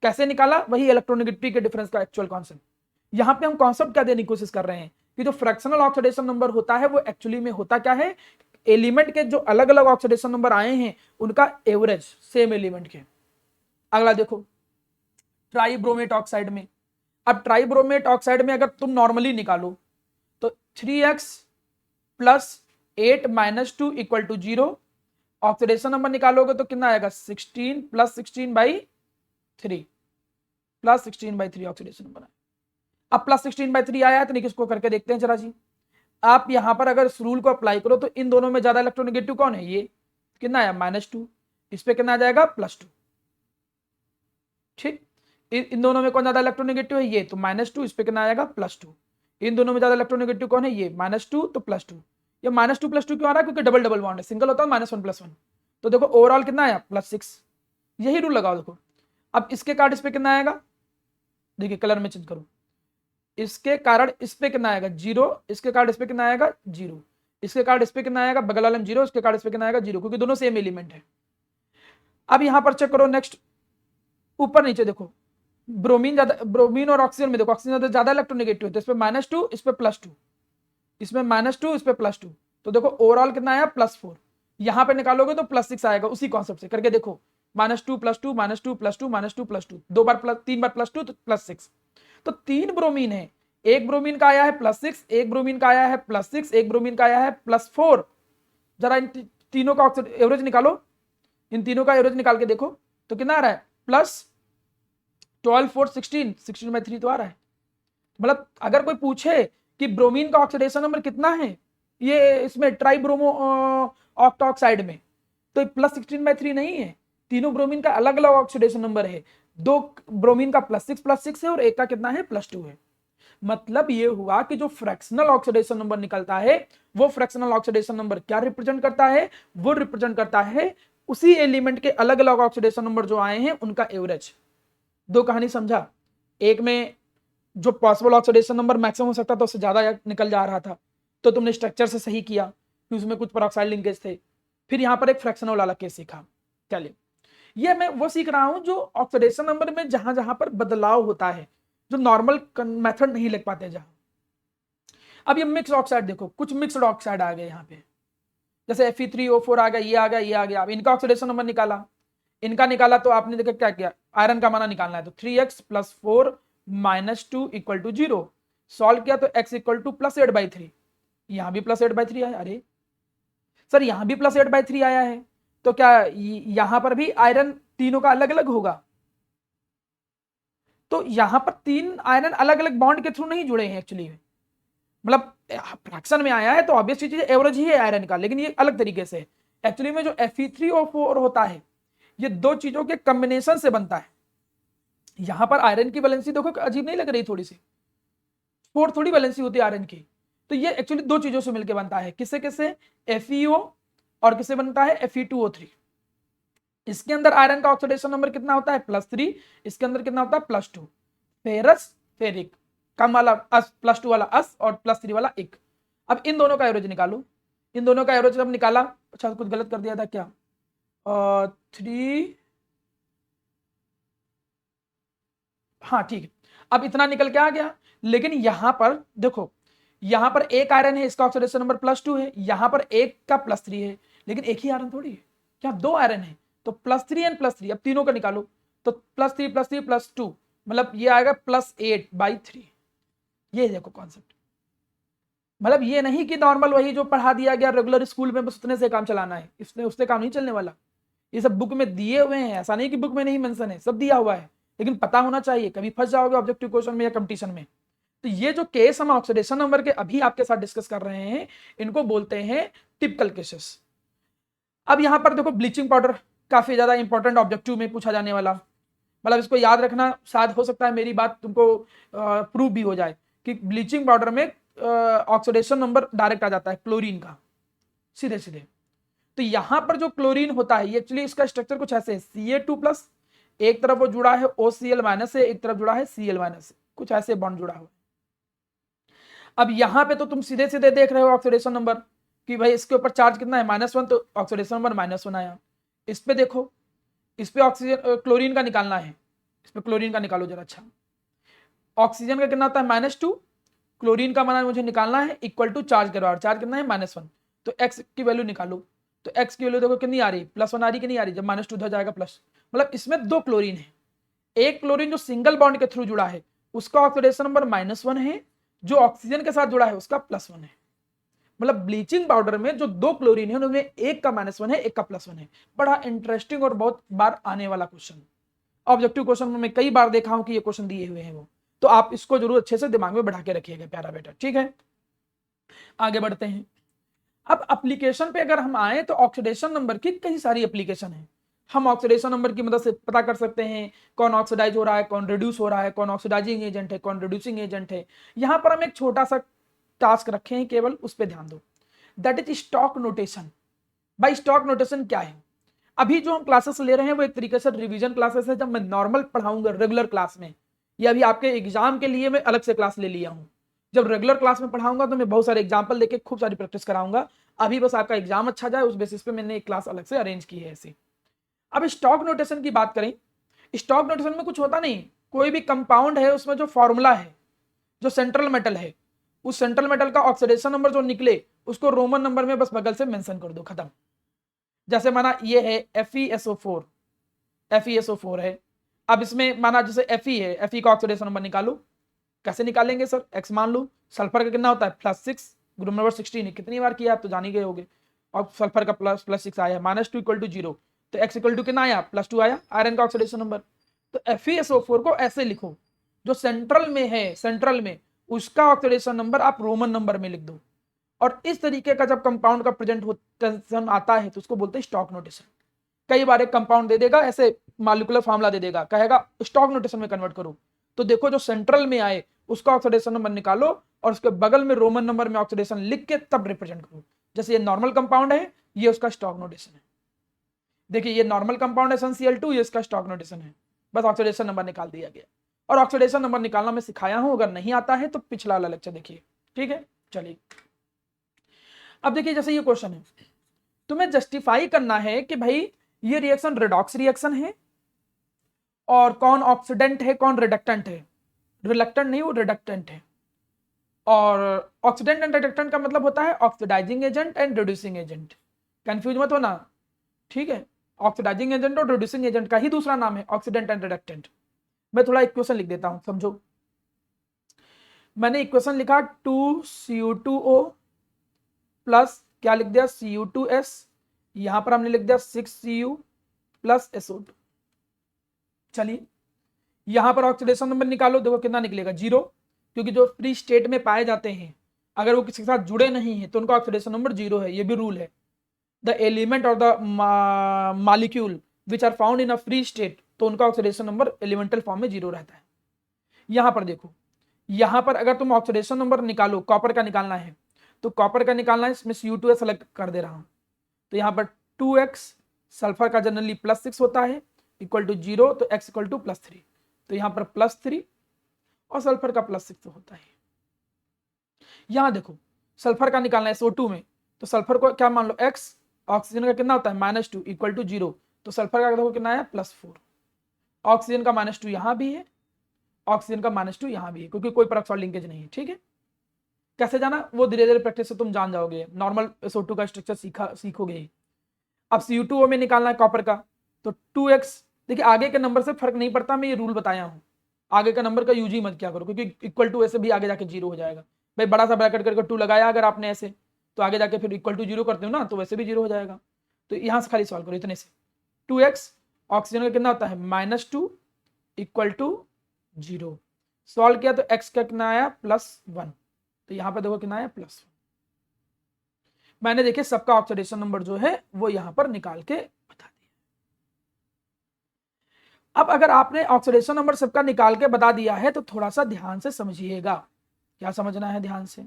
कैसे निकाला? वही इलेक्ट्रोनेगेटिविटी के डिफरेंस का एक्चुअल कॉन्सेप्ट। यहाँ पे हम कॉन्सेप्ट क्या देने की कोशिश कर रहे हैं कि जो फ्रैक्शनल ऑक्सीडेशन नंबर होता है वो एक्चुअली में होता क्या है, एलिमेंट के जो अलग अलग ऑक्सीडेशन नंबर आए हैं उनका एवरेज सेम एलिमेंट के। अगला देखो ट्राइब्रोमेट ऑक्साइड में। अब ट्राइब्रोमेट ऑक्साइड में अगर तुम नॉर्मली निकालो तो 3x + 8 - 2 = 0। ऑक्सीडेशन नंबर निकालोगे तो कितना आएगा? 16 + 16/3 +16/3 ऑक्सीडेशन नंबर। अब +16/3 आया है तो किसको करके देखते हैं जरा जी। आप यहां पर अगर इस रूल को अप्लाई करो तो इन दोनों में ज्यादा इलेक्ट्रोनेगेटिव कौन है? ये कितना आया? -2। इस पे कितना आ जाएगा? +2। ठीक, इन दोनों में कौन ज्यादा इलेक्ट्रोनेगेटिव है? ये, तो -2। इस पे कितना आएगा? +2। इन दोनों में ज्यादा इलेक्ट्रोनेगेटिव कौन है? ये, -2 तो +2। ये -2 +2 क्यों आ रहा है? क्योंकि डबल डबल बॉन्ड है, सिंगल होता है -1 + 1। तो देखो ओवरऑल कितना आया? +6। यही रूल लगाओ देखो। अब इसके कार्ड इस पे कितना आएगा? देखिए कलर में चेंज करो। इसके कारण इस पे कितना आएगा? 0। इसके कार्ड इस पे कितना आएगा? 0। इसके कार्ड इस पे कितना आएगा? बगल वाले में 0, इसके कार्ड इस पे कितना आएगा? 0, क्योंकि दोनों सेम एलिमेंट है। अब यहां पर चेक करो नेक्स्ट, ऊपर नीचे देखो। ब्रोमीन ज्यादा, ब्रोमीन और ऑक्सीजन में देखो, ऑक्सीजन ज्यादा इलेक्ट्रोनेगेटिव है तो इस पे -2, इस पे +2, इसमें -2, इस पे +2। तो देखो ओवरऑल कितना आया? +4। यहां पे निकालोगे तो +6 आएगा। उसी कॉन्सेप्ट से करके देखो, -2 +2 -2 +2 -2 +2, 3 बार +2 तो +6। तो 3 ब्रोमीन है, एक ब्रोमीन का आया है +6, एक ब्रोमीन का आया है +6, एक ब्रोमीन का आया है +4। जरा इन तीनों का एवरेज निकालो, इन तीनों का एवरेज निकाल के देखो तो कितना आ रहा है? +12 4 16/3 तो आ रहा है। मतलब अगर कोई पूछे कि ब्रोमीन का ऑक्सीडेशन नंबर कितना है ये इसमें ट्राइब्रोमो ऑक्टाऑक्साइड में, तो +16/3 नहीं है, तीनों ब्रोमीन का अलग अलग ऑक्सीडेशन नंबर है। दो ब्रोमीन का +6 है और एक का कितना है? +2 है। मतलब ये हुआ कि जो फ्रैक्शनल ऑक्सीडेशन नंबर निकलता है वो फ्रैक्शनल ऑक्सीडेशन नंबर क्या रिप्रेजेंट करता है? वो रिप्रेजेंट करता है उसी एलिमेंट के अलग अलग ऑक्सीडेशन नंबर जो आए हैं उनका एवरेज। दो कहानी समझा, एक में जो पॉसिबल ऑक्सीडेशन नंबर मैक्सिमम हो सकता था उससे ज्यादा निकल जा रहा था, तो तुमने स्ट्रक्चर से सही किया कि उसमें कुछ पेरोक्साइड लिंकेज थे। फिर यहां पर एक फ्रैक्शनल वाला केस सीखा। चलिए, ये मैं वो सीख रहा हूं जो ऑक्सीडेशन नंबर में जहां जहां पर बदलाव होता है, जो नॉर्मल मेथड नहीं लिख पाते जहां। अब ये मिक्स ऑक्साइड देखो, कुछ मिक्सड ऑक्साइड आ गए यहाँ पे, जैसे Fe3O4 आ गया, ये आ गया, ये आ गया। अब इनका ऑक्सीडेशन नंबर निकाला, इनका निकाला तो आपने देखा क्या किया? आयरन का माना निकालना है तो 3x + 4 - 2 = 0। सॉल्व किया तो x = +8/3। यहां भी +8/3 आया। अरे सर यहां भी +8/3 आया है, तो क्या यहां पर भी आयरन तीनों का अलग अलग होगा? तो यहां पर 3 आयरन अलग अलग बॉन्ड के थ्रू नहीं जुड़े हैं एक्चुअली, मतलब फ्रैक्शन में आया है तो ऑब्वियस चीज है एवरेज ही है आयरन का, लेकिन ये अलग तरीके से एक्चुअली में जो Fe3O4 होता है ये दो चीजों के कॉम्बिनेशन से बनता है। यहां पर आयरन की वैलेंसी देखो अजीब नहीं लग रही? थोड़ी सी 4 थोड़ी वैलेंसी होती है आयरन की, तो ये एक्चुअली दो चीजों से मिलकर बनता है। किससे किससे? FeO और किससे बनता है? Fe2O3। इसके अंदर आयरन का ऑक्सीडेशन नंबर कितना होता है? +3। इसके अंदर कितना होता है? +2। फेरस फेरिक, कम वाला अस, +2 वाला अस और +3 वाला इक। अब इन दोनों का एवरेज निकालो। इन दोनों का एवरेज जब निकाला, अच्छा कुछ गलत कर दिया था क्या? 3, हाँ ठीक है, अब इतना निकल के आ गया। लेकिन यहां पर देखो, यहां पर एक आयरन है, इसका ऑक्सीडेशन नंबर +2 है, यहां पर एक का +3 है, लेकिन एक ही आयरन थोड़ी है, क्या दो आयरन है? तो +3 एंड +3, अब तीनों का निकालो तो +3 +3 +2, मतलब ये आएगा +8/3। ये देखो कॉन्सेप्ट, मतलब ये नहीं कि नॉर्मल वही जो पढ़ा दिया गया रेगुलर स्कूल में बस उतने से काम चलाना है, इसने उससे काम नहीं चलने वाला। ये सब बुक में दिए हुए हैं, ऐसा नहीं कि बुक में नहीं मेंशन है, सब दिया हुआ है, लेकिन पता होना चाहिए, कभी फंस जाओगे ऑब्जेक्टिव क्वेश्चन में या कंपटीशन में। तो ये जो केस हम ऑक्सीडेशन नंबर के अभी आपके साथ डिस्कस कर रहे हैं इनको बोलते हैं टिपिकल केसेस। अब यहां पर देखो ब्लीचिंग पाउडर काफी ज्यादा इंपॉर्टेंट ऑब्जेक्टिव में पूछा जाने वाला, मतलब इसको याद रखना, शायद हो सकता है मेरी बात तुमको प्रूव भी हो जाए कि ब्लीचिंग पाउडर में ऑक्सीडेशन नंबर डायरेक्ट आ जाता है क्लोरीन का सीधे सीधे। तो यहां पर जो क्लोरीन होता है ये एक्चुअली इसका स्ट्रक्चर कुछ ऐसे है, Ca2+, एक तरफ वो जुड़ा है OCl माइनस से, एक तरफ जुड़ा है Cl माइनस से, कुछ ऐसे बॉन्ड जुड़ा हुआ। अब यहां पे तो तुम सीधे सीधे देख रहे हो ऑक्सीडेशन नंबर कि भाई इसके ऊपर चार्ज कितना है -1, तो ऑक्सीडेशन नंबर -1 आया। इस पे देखो, इस पे ऑक्सीजन क्लोरीन का निकालना है, इस पे क्लोरीन का निकालो जरा। अच्छा, ऑक्सीजन का कितना होता है -2, क्लोरीन का माना मुझे निकालना है इक्वल टू चार्ज करवा, चार्ज कितना है -1, तो x की वैल्यू निकालो। तो x की वैल्यू देखो कितनी आ रही है, +1 आ रही कि नहीं आ रही, जब -2 हो जाएगा प्लस, मतलब इसमें 2 क्लोरीन है। एक क्लोरीन जो सिंगल बॉन्ड के थ्रू जुड़ा है उसका ऑक्सीडेशन नंबर -1 है, जो ऑक्सीजन के साथ जुड़ा है उसका +1 है। मतलब ब्लीचिंग पाउडर में जो 2 क्लोरीन है उनमें एक का -1 है, एक का +1 है। बड़ा इंटरेस्टिंग और बहुत बार आने वाला क्वेश्चन, ऑब्जेक्टिव क्वेश्चन में कई बार देखा हूं कि ये क्वेश्चन दिए हुए हैं वो, तो आप इसको जरूर अच्छे से दिमाग में बैठा के रखिएगा प्यारा बेटा, ठीक है। आगे बढ़ते हैं। अब एप्लीकेशन पे अगर हम आए तो ऑक्सीडेशन नंबर की कई सारी एप्लीकेशन है। हम ऑक्सीडेशन नंबर की मदद से पता कर सकते हैं कौन ऑक्सीडाइज हो रहा है, कौन रिड्यूस हो रहा है, कौन ऑक्सीडाइजिंग एजेंट है, कौन रिड्यूसिंग एजेंट है। यहां पर हम एक छोटा सा टास्क रखे हैं, केवल उस पर ध्यान दो, दैट इज स्टॉक नोटेशन। भाई स्टॉक नोटेशन क्या है? अभी जो हम क्लासेस ले रहे हैं वो एक तरीके से रिवीजन क्लासेस है। जब मैं नॉर्मल पढ़ाऊंगा रेगुलर क्लास में, या अभी आपके एग्जाम के लिए मैं अलग से क्लास ले लिया हूं, जब रेगुलर क्लास में पढ़ाऊंगा तो मैं बहुत सारे एग्जाम्पल देके खूब सारी प्रैक्टिस कराऊंगा। अभी बस आपका एग्जाम अच्छा जाए उस बेसिस पे मैंने एक क्लास अलग से अरेंज की है ऐसी। अब स्टॉक नोटेशन की बात करें, स्टॉक नोटेशन में कुछ होता नहीं, कोई भी कंपाउंड है उसमें जो फॉर्मूला है, जो सेंट्रल मेटल है, उस सेंट्रल मेटल का ऑक्सीडेशन नंबर जो निकले उसको रोमन नंबर में बस बगल से मेंशन कर दो, खत्म। जैसे माना ये है FeSO4, FeSO4 है। अब इसमें माना जैसे Fe है, Fe का ऑक्सीडेशन नंबर निकालो। कैसे निकालेंगे सर? x मान लो। सल्फर का कितना होता है +6, ग्रुप नंबर 16 है, कितनी बार किया आप तो जान ही गए होगे। और सल्फर का +6 आया, -2 = 0, तो x = कितना आया, +2 आया। आयरन का ऑक्सीडेशन नंबर, तो FeSO4 को ऐसे लिखो, जो सेंट्रल में है, सेंट्रल में उसका ऑक्सीडेशन नंबर आप रोमन नंबर में लिख दो। और इस तरीके का जब कंपाउंड का प्रेजेंटेशन आता है तो उसको बोलते हैं स्टॉक नोटेशन। कई बार एक कंपाउंड दे देगा ऐसे मॉलिक्यूलर फार्मूला दे देगा, कहेगा स्टॉक नोटेशन में कन्वर्ट करो, तो देखो जो सेंट्रल में आए उसका ऑक्सीडेशन नंबर निकालो और उसके बगल में रोमन नंबर में ऑक्सीडेशन लिख के तब रिप्रेजेंट करो। जैसे ये नॉर्मल कंपाउंड है, ये उसका स्टॉक नोटेशन है। देखिए ये नॉर्मल कंपाउंड है SnCl2, ये इसका स्टॉक नोटेशन है, बस ऑक्सीडेशन नंबर निकाल दिया गया। और ऑक्सीडेशन नंबर निकालना मैं सिखाया हूं, अगर नहीं आता है तो पिछला वाला लेक्चर देखिए, ठीक है। चलिए अब देखिए, जैसे ये क्वेश्चन है, तुम्हें जस्टिफाई करना है कि भाई ये रिएक्शन रिडॉक्स रिएक्शन है और कौन ऑक्सीडेंट है कौन रिडक्टेंट है। रिलक्टेंट नहीं, वो रिडक्टेंट है। और ऑक्सीडेंट एंड रिडक्टेंट का मतलब होता है oxidising agent and reducing agent, confuse मत होना, ठीक है। ऑक्सीडाइजिंग एजेंट और रिड्यूसिंग एजेंट का ही दूसरा नाम है ऑक्सीडेंट एंड रिडक्टेंट। मैं थोड़ा इक्वेशन लिख देता हूं, समझो। मैंने इक्वेशन लिखा 2CO2O प्लस क्या लिख दिया Cu2S, यहां पर हमने लिख दिया 6Cu प्लस SO2। चलिए यहां पर ऑक्सीडेशन नंबर निकालो, देखो कितना निकलेगा 0, क्योंकि जो फ्री स्टेट में पाए जाते हैं अगर वो किसी के साथ जुड़े नहीं है तो उनका ऑक्सीडेशन नंबर 0 है, ये भी रूल है। द एलिमेंट और the molecule which are found in a free state, तो उनका ऑक्सीडेशन नंबर एलिमेंटल फॉर्म में 0 रहता है। यहां पर देखो, यहां पर अगर तुम ऑक्सीडेशन नंबर निकालो, कॉपर का निकालना है तो कॉपर का निकालना है, इसमें Cu2S सेलेक्ट कर दे रहा हूं, तो यहां पर 2x, सल्फर का जनरली +6 होता है, इक्वल टू 0, तो x इक्वल टू +3, तो यहां पर +3 और सल्फर का +6 होता है। यहां देखो सल्फर का निकालना है SO2 में, तो सल्फर को क्या मान लो x, ऑक्सीजन का कितना होता है -2 इक्वल टू 0, तो सल्फर का देखो कितना है +4। ऑक्सीजन का -2 यहां भी है, ऑक्सीजन का -2 यहां भी है, क्योंकि कोई परऑक्साइड लिंकेज नहीं है, ठीक है। कैसे जाना वो धीरे धीरे प्रैक्टिस से तुम जान जाओगे, नॉर्मल SO2 का स्ट्रक्चर सीखोगे। अब Cu2O में निकालना है कॉपर का, तो 2x, देखिए आगे के नंबर से फर्क नहीं पड़ता, मैं ये रूल बताया हूं, आगे का नंबर का यूज ही मत क्या करो, क्योंकि इक्वल टू ऐसे भी आगे जाके 0 हो जाएगा। भाई बड़ा सा ब्रैकेट करके 2 लगाया अगर आपने ऐसे, तो आगे जाके फिर इक्वल टू 0 करते हो ना, तो वैसे भी 0 हो जाएगा। तो यहां से खाली सॉल्व करो इतने से, 2x, ऑक्सीजन का कितना होता है -2 इक्वल टू 0, सॉल्व किया तो x का कितना आया +1, तो यहां पर देखो कितना आया +1। मैंने देखिए सबका ऑक्सीडेशन नंबर जो है वो यहां पर निकाल के बता दिया। अब अगर आपने ऑक्सीडेशन नंबर सबका निकाल के बता दिया है तो थोड़ा सा ध्यान से समझिएगा, क्या समझना है ध्यान से।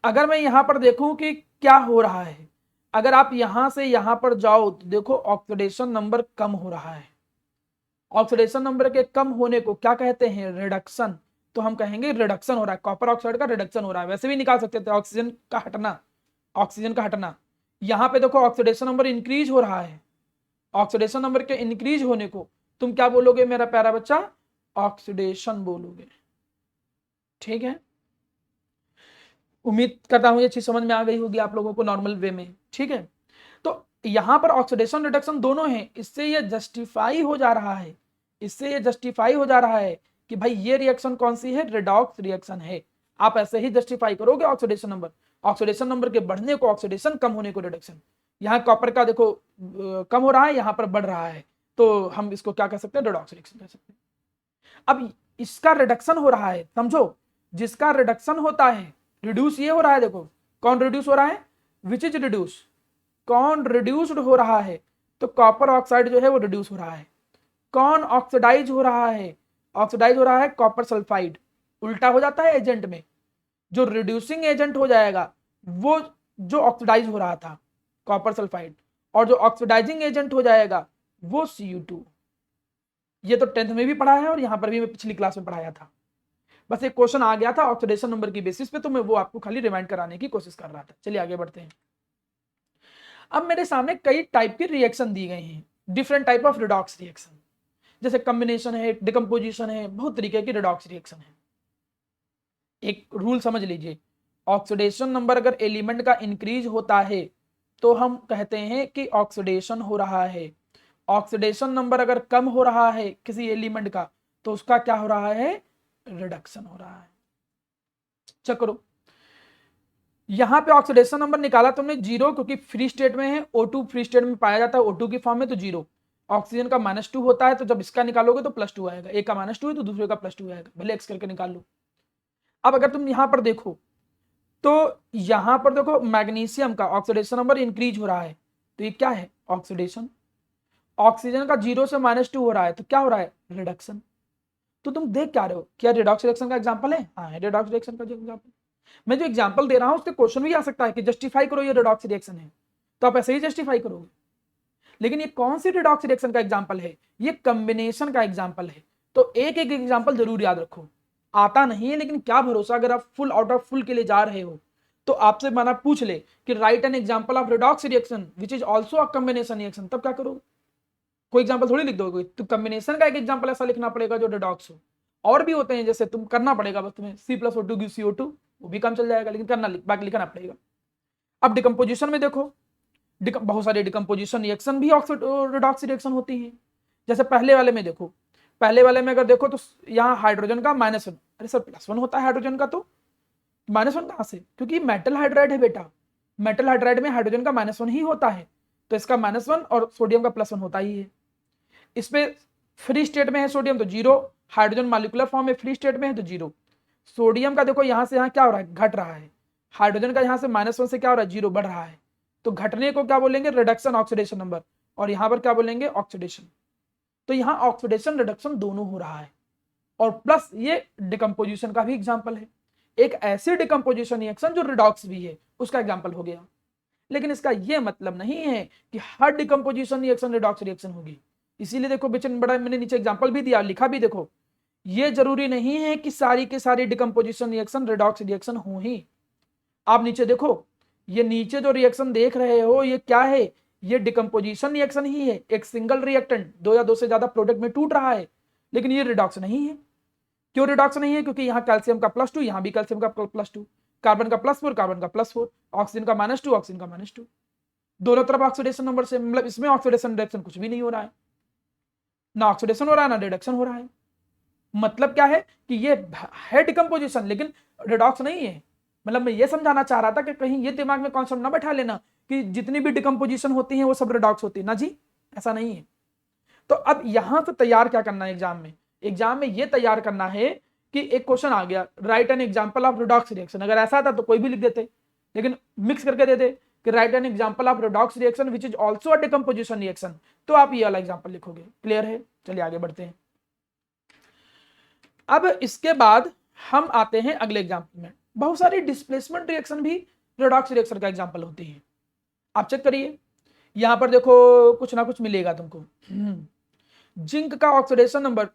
अगर मैं यहां पर देखूं कि क्या हो रहा है, अगर आप यहां से यहां पर जाओ तो देखो ऑक्सीडेशन नंबर कम हो रहा है। ऑक्सीडेशन नंबर के कम होने को क्या कहते हैं? रिडक्शन। तो हम कहेंगे रिडक्शन हो रहा है, कॉपर ऑक्साइड का रिडक्शन हो रहा है। वैसे भी निकाल सकते थे ऑक्सीजन का हटना, ऑक्सीजन का हटना। यहां पे देखो ऑक्सीडेशन नंबर इंक्रीज हो रहा है। ऑक्सीडेशन नंबर के इंक्रीज होने को तुम क्या बोलोगे मेरा प्यारा बच्चा? ऑक्सीडेशन बोलोगे। ठीक है, उम्मीद करता हूं ये चीज समझ में आ गई होगी आप लोगों को नॉर्मल वे में। ठीक है, तो यहां पर ऑक्सीडेशन रिडक्शन दोनों है। इससे ये जस्टिफाई हो जा रहा है, इससे ये जस्टिफाई हो जा रहा है कि भाई ये रिएक्शन कौन सी है? रिडॉक्स रिएक्शन है। आप ऐसे ही जस्टिफाई करोगे ऑक्सीडेशन नंबर। ऑक्सीडेशन नंबर के बढ़ने को ऑक्सीडेशन, कम होने को रिडक्शन। यहाँ कॉपर का देखो कम हो रहा है, यहाँ पर बढ़ रहा है, तो हम इसको क्या कह सकते हैं? रिडॉक्स रिएक्शन कह सकते हैं। अब इसका रिडक्शन हो रहा है, समझो, जिसका रिडक्शन होता है, रिड्यूस ये हो रहा है। देखो कौन रिड्यूस हो रहा है? विच इज रिड्यूस, कौन रिड्यूस्ड हो रहा है? तो कॉपर ऑक्साइड जो है वो रिड्यूस हो रहा है। कौन ऑक्सीडाइज हो रहा है? ऑक्सीडाइज हो रहा है कॉपर सल्फाइड। उल्टा हो जाता है एजेंट में, जो रिड्यूसिंग एजेंट हो जाएगा वो जो ऑक्सीडाइज हो रहा था कॉपर सल्फाइड, और जो ऑक्सीडाइजिंग एजेंट हो जाएगा वो Cu2। ये तो 10th में भी पढ़ा है और यहां पर भी मैं पिछली क्लास में पढ़ाया था। बस एक क्वेश्चन आ गया था ऑक्सीडेशन नंबर की बेसिस पे, तो मैं वो आपको खाली रिमाइंड कराने की कोशिश कर रहा था। चलिए आगे बढ़ते हैं। अब मेरे सामने कई टाइप की रिएक्शन दी गई हैं, different type of redox reaction. जैसे कॉम्बिनेशन है, डिकम्पोजिशन है, बहुत तरीके की रिडॉक्स रिएक्शन है। एक रूल समझ लीजिए, ऑक्सीडेशन नंबर अगर एलिमेंट का इंक्रीज होता है तो हम कहते हैं कि ऑक्सीडेशन हो रहा है। ऑक्सीडेशन नंबर अगर कम हो रहा है किसी एलिमेंट का तो उसका क्या हो रहा है? रिडक्शन हो रहा है। चक्रो, यहां पे ऑक्सीडेशन नंबर निकाला तुमने 0, क्योंकि फ्री स्टेट में है, O2 फ्री स्टेट में पाया जाता है O2 की फॉर्म में, तो 0। ऑक्सीजन का -2 होता है, तो जब इसका निकालोगे तो +2 आएगा। एक का -2 है तो दूसरे का +2 आएगा, भले एक्स करके निकाल लो। अब अगर तुम यहां पर देखो तो यहां पर देखो मैग्नीशियम का ऑक्सीडेशन नंबर इंक्रीज हो रहा है, तो ये क्या है? ऑक्सीडेशन। ऑक्सीजन का 0 से -2 हो रहा है, तो क्या हो रहा है? रिडक्शन। तो तुम देख क्या रहे हो? क्या रिडॉक्स रिएक्शन का एग्जांपल है? हाँ, रिडॉक्स रिएक्शन का जो एग्जांपल मैं जो एग्जांपल दे रहा हूं उसके क्वेश्चन भी आ सकता है कि जस्टिफाई करो ये रिडॉक्स रिएक्शन है, तो आप ऐसे ही जस्टिफाई करोगे। लेकिन ये कौन सी रिडॉक्स रिएक्शन का एग्जांपल है? ये कॉम्बिनेशन का एग्जांपल है। तो एक एक एग्जांपल जरूर याद रखो। आता नहीं है लेकिन क्या भरोसा, अगर आप फुल आउट ऑफ फुल के लिए जा रहे हो तो आपसे माना पूछ ले कि right an example of redox reaction which is also a combination reaction, तब क्या करोगे? कोई एग्जांपल थोड़ी लिख दोगे, तो कॉम्बिनेशन का एक एग्जांपल ऐसा लिखना पड़ेगा जो रिडॉक्स हो। और भी होते हैं, जैसे तुम करना पड़ेगा बस तुम्हें C+O2 गिव CO2, वो भी काम चल जाएगा, लेकिन करना बाकी लिखना पड़ेगा। अब डिकम्पोजिशन में देखो, बहुत सारे डिकम्पोजिशन रिएक्शन भी रिडॉक्स रिएक्शन होती है। जैसे पहले वाले में देखो, पहले वाले में अगर देखो तो यहाँ हाइड्रोजन का -1, अरे सर +1 होता है हाइड्रोजन का, तो -1 कहां से? क्योंकि मेटल हाइड्राइड है बेटा, मेटल हाइड्राइड में हाइड्रोजन का -1 ही होता है, तो इसका -1 और सोडियम का +1 होता ही है। इसमें फ्री स्टेट में है सोडियम तो 0, हाइड्रोजन मॉलिक्यूलर फॉर्म में फ्री स्टेट में है तो 0। सोडियम का देखो यहां से यहां क्या हो रहा है? घट रहा है। हाइड्रोजन का यहां से -1 से क्या हो रहा है? 0 बढ़ रहा है। तो घटने को क्या बोलेंगे? Reduction oxidation number. और यहां पर क्या बोलेंगे? ऑक्सीडेशन। तो यहां ऑक्सीडेशन रिडक्शन दोनों हो रहा है, और प्लस ये डिकम्पोजिशन का भी एग्जाम्पल है। एक ऐसी डिकम्पोजिशन रिएक्शन जो रिडॉक्स भी है, उसका एग्जाम्पल हो गया। लेकिन इसका यह मतलब नहीं है कि हर डिकम्पोजिशन रिएक्शन रिडॉक्स रिएक्शन होगी। इसीलिए देखो बेचन बड़ा मैंने नीचे एग्जांपल भी दिया, लिखा भी देखो, ये जरूरी नहीं है कि सारी के सारी डिकम्पोजिशन रिएक्शन रिडॉक्स रिएक्शन हो ही। आप नीचे देखो, ये नीचे जो रिएक्शन देख रहे हो ये क्या है? ये डिकम्पोजिशन रिएक्शन ही है। एक सिंगल रिएक्टेंट 2 या 2 से ज्यादा प्रोडक्ट में टूट रहा है, लेकिन ये रिडॉक्स नहीं है। क्यों रिडॉक्स नहीं है? क्योंकि यहाँ कैल्शियम का +2, यहाँ भी कैल्शियम का +2, कार्बन का +4, कार्बन का +4, ऑक्सीजन का -2, ऑक्सीजन का -2, दोनों तरफ ऑक्सीडेशन नंबर से, मतलब इसमें ऑक्सीडेशन रिडक्शन कुछ भी नहीं हो रहा है, ना ऑक्सीडेशन हो रहा है ना रिडक्शन हो रहा है। मतलब क्या है कि ये है डिकम्पोजिशन लेकिन रिडॉक्स नहीं है। मतलब मैं ये समझाना चाह रहा था कि कहीं ये दिमाग में कॉन्सेप्ट ना बैठा लेना कि जितनी भी डिकम्पोजिशन होती है वो सब रिडॉक्स होती है, ना जी, ऐसा नहीं है। तो अब यहां से तैयार क्या करना है एग्जाम में? एग्जाम में ये तैयार करना है कि एक क्वेश्चन आ गया, right an example of redox reaction. अगर ऐसा था तो कोई भी लिख देते, लेकिन मिक्स करके देते कि right an example of redox reaction which is also a decomposition reaction, तो आप ये वाला एग्जाम्पल लिखोगे। क्लियर है? चलिए आगे बढ़ते हैं। अब इसके बाद हम आते हैं अगले एग्जाम्पल में। बहुत सारी डिस्प्लेसमेंट रिएक्शन भी रिडॉक्स रिएक्शन का एग्जाम्पल होती है। आप चेक करिए, यहां पर देखो कुछ ना कुछ मिलेगा तुमको। जिंक का ऑक्सीडेशन नंबर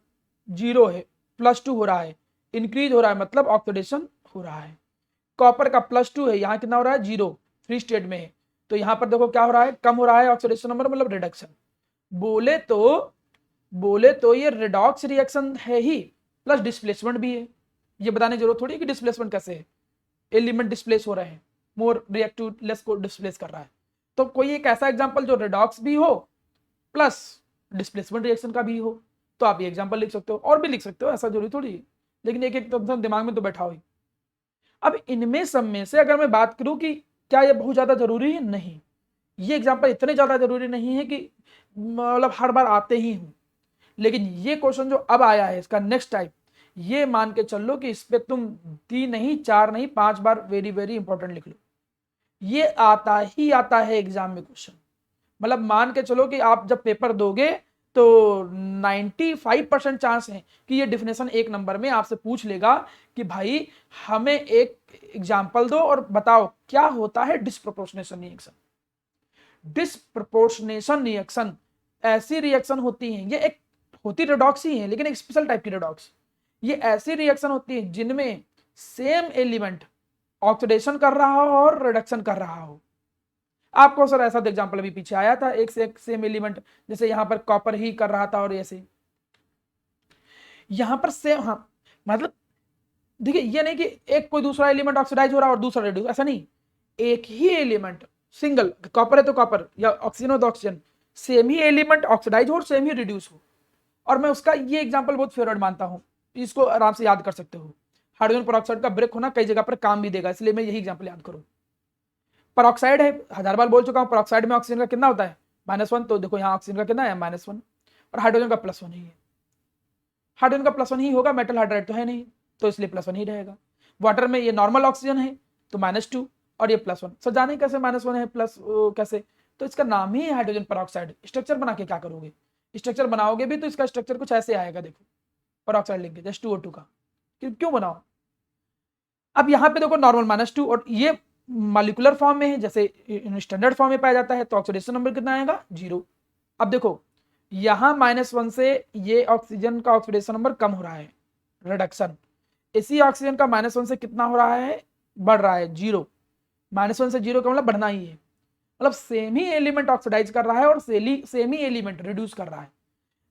0 है, +2 हो रहा है, इंक्रीज हो रहा है मतलब ऑक्सीडेशन हो रहा है। कॉपर का +2 है, यहाँ कितना हो रहा है 0, फ्री स्टेट में है, तो यहाँ पर देखो क्या हो रहा है, कम हो रहा है ऑक्सीडेशन नंबर मतलब रिडक्शन। बोले तो ये रिडॉक्स रिएक्शन है ही, प्लस डिस्प्लेसमेंट भी है। ये बताने की जरूरत थोड़ी कि डिस्प्लेसमेंट कैसे है, एलिमेंट डिस्प्लेस हो रहे हैं, मोर रिएक्टिव लेस को डिस्प्लेस कर रहा है। तो कोई एक ऐसा एग्जांपल जो रिडॉक्स भी हो प्लस डिस्प्लेसमेंट रिएक्शन का भी हो, तो आप ये एग्जांपल लिख सकते हो, और भी लिख सकते हो, ऐसा जरूरी थोड़ी है, लेकिन एक एक तो दिमाग में तो बैठा हो। अब इनमें सब में से अगर मैं बात करूं कि क्या ये बहुत ज्यादा जरूरी है, नहीं, ये एग्जांपल इतने ज्यादा जरूरी नहीं है कि मतलब हर बार आते ही हूं, लेकिन ये क्वेश्चन जो अब आया है इसका नेक्स्ट टाइप, ये मान के चल लो कि इस पे तुम 3 नहीं 4 नहीं 5 बार वेरी वेरी इंपॉर्टेंट लिख लो, ये आता ही आता है एग्जाम में क्वेश्चन। मतलब मान के चलो कि आप जब पेपर दोगे तो 95% चांस है कि ये डिफिनेशन 1 नंबर में आपसे पूछ लेगा कि भाई हमें एक एग्जांपल दो और बताओ क्या होता है डिस्प्रोपोर्शनेशन रिएक्शन। डिस्प्रोपोर्शनेशन रिएक्शन ऐसी रिएक्शन होती है, ये एक होती रिडॉक्स ही है लेकिन एक स्पेशल टाइप की रिडॉक्स। ये ऐसी रिएक्शन होती है जिनमें सेम एलिमेंट ऑक्सीडेशन कर रहा हो और रिडक्शन कर रहा हो। आपको सर ऐसा एग्जांपल अभी पीछे आया था, एक से एक सेम एलिमेंट, जैसे यहां पर कॉपर ही कर रहा था और ऐसे यहां पर सेम, हाँ मतलब देखिए ये नहीं कि एक कोई दूसरा एलिमेंट ऑक्सीडाइज हो रहा है और दूसरा रिड्यूस, ऐसा नहीं, एक ही एलिमेंट सिंगल, कॉपर है तो कॉपर या ऑक्सीजन हो तो ऑक्सीजन, सेम ही एलिमेंट ऑक्सीडाइज हो और सेम ही रिड्यूस हो। और मैं उसका ये एग्जांपल बहुत फेवरेट मानता हूं, इसको आराम से याद कर सकते हो। हाइड्रोजन पेरोक्साइड का ब्रेक होना कई जगह पर काम भी देगा, इसलिए मैं यही एग्जांपल याद करूं। पेरोक्साइड है, 1000 बार बोल चुका हूं, पेरोक्साइड में ऑक्सीजन का कितना होता है -1, तो देखो यहाँ ऑक्सीजन का कितना है -1, और हाइड्रोजन का +1 ही है। हाइड्रोजन का +1 ही होगा, मेटल हाइड्राइड तो है नहीं, तो इसलिए +1 ही रहेगा। वाटर में ये नॉर्मल ऑक्सीजन है तो -2 और ये +1, सर जाने कैसे -1 है प्लस कैसे, तो इसका नाम ही हाइड्रोजन पेरोक्साइड। स्ट्रक्चर बना के क्या करोगे, स्ट्रक्चर बनाओगे भी तो इसका स्ट्रक्चर कुछ ऐसे आएगा, देखो पेरोक्साइड लिख के H2O2 का, क्यों बनाओ। अब यहाँ पे देखो नॉर्मल -2 और ये मॉलिक्यूलर फॉर्म में है, जैसे स्टैंडर्ड फॉर्म में पाया जाता है, तो ऑक्सीडेशन नंबर कितना आएगा 0। अब देखो यहां -1 से ये ऑक्सीजन का ऑक्सीडेशन नंबर कम हो रहा है, रिडक्शन। इसी ऑक्सीजन का -1 से कितना हो रहा है, बढ़ रहा है 0। -1 से 0 का मतलब बढ़ना ही है, मतलब सेम ही एलिमेंट ऑक्सीडाइज कर रहा है और सेम ही एलिमेंट रिड्यूस कर रहा है।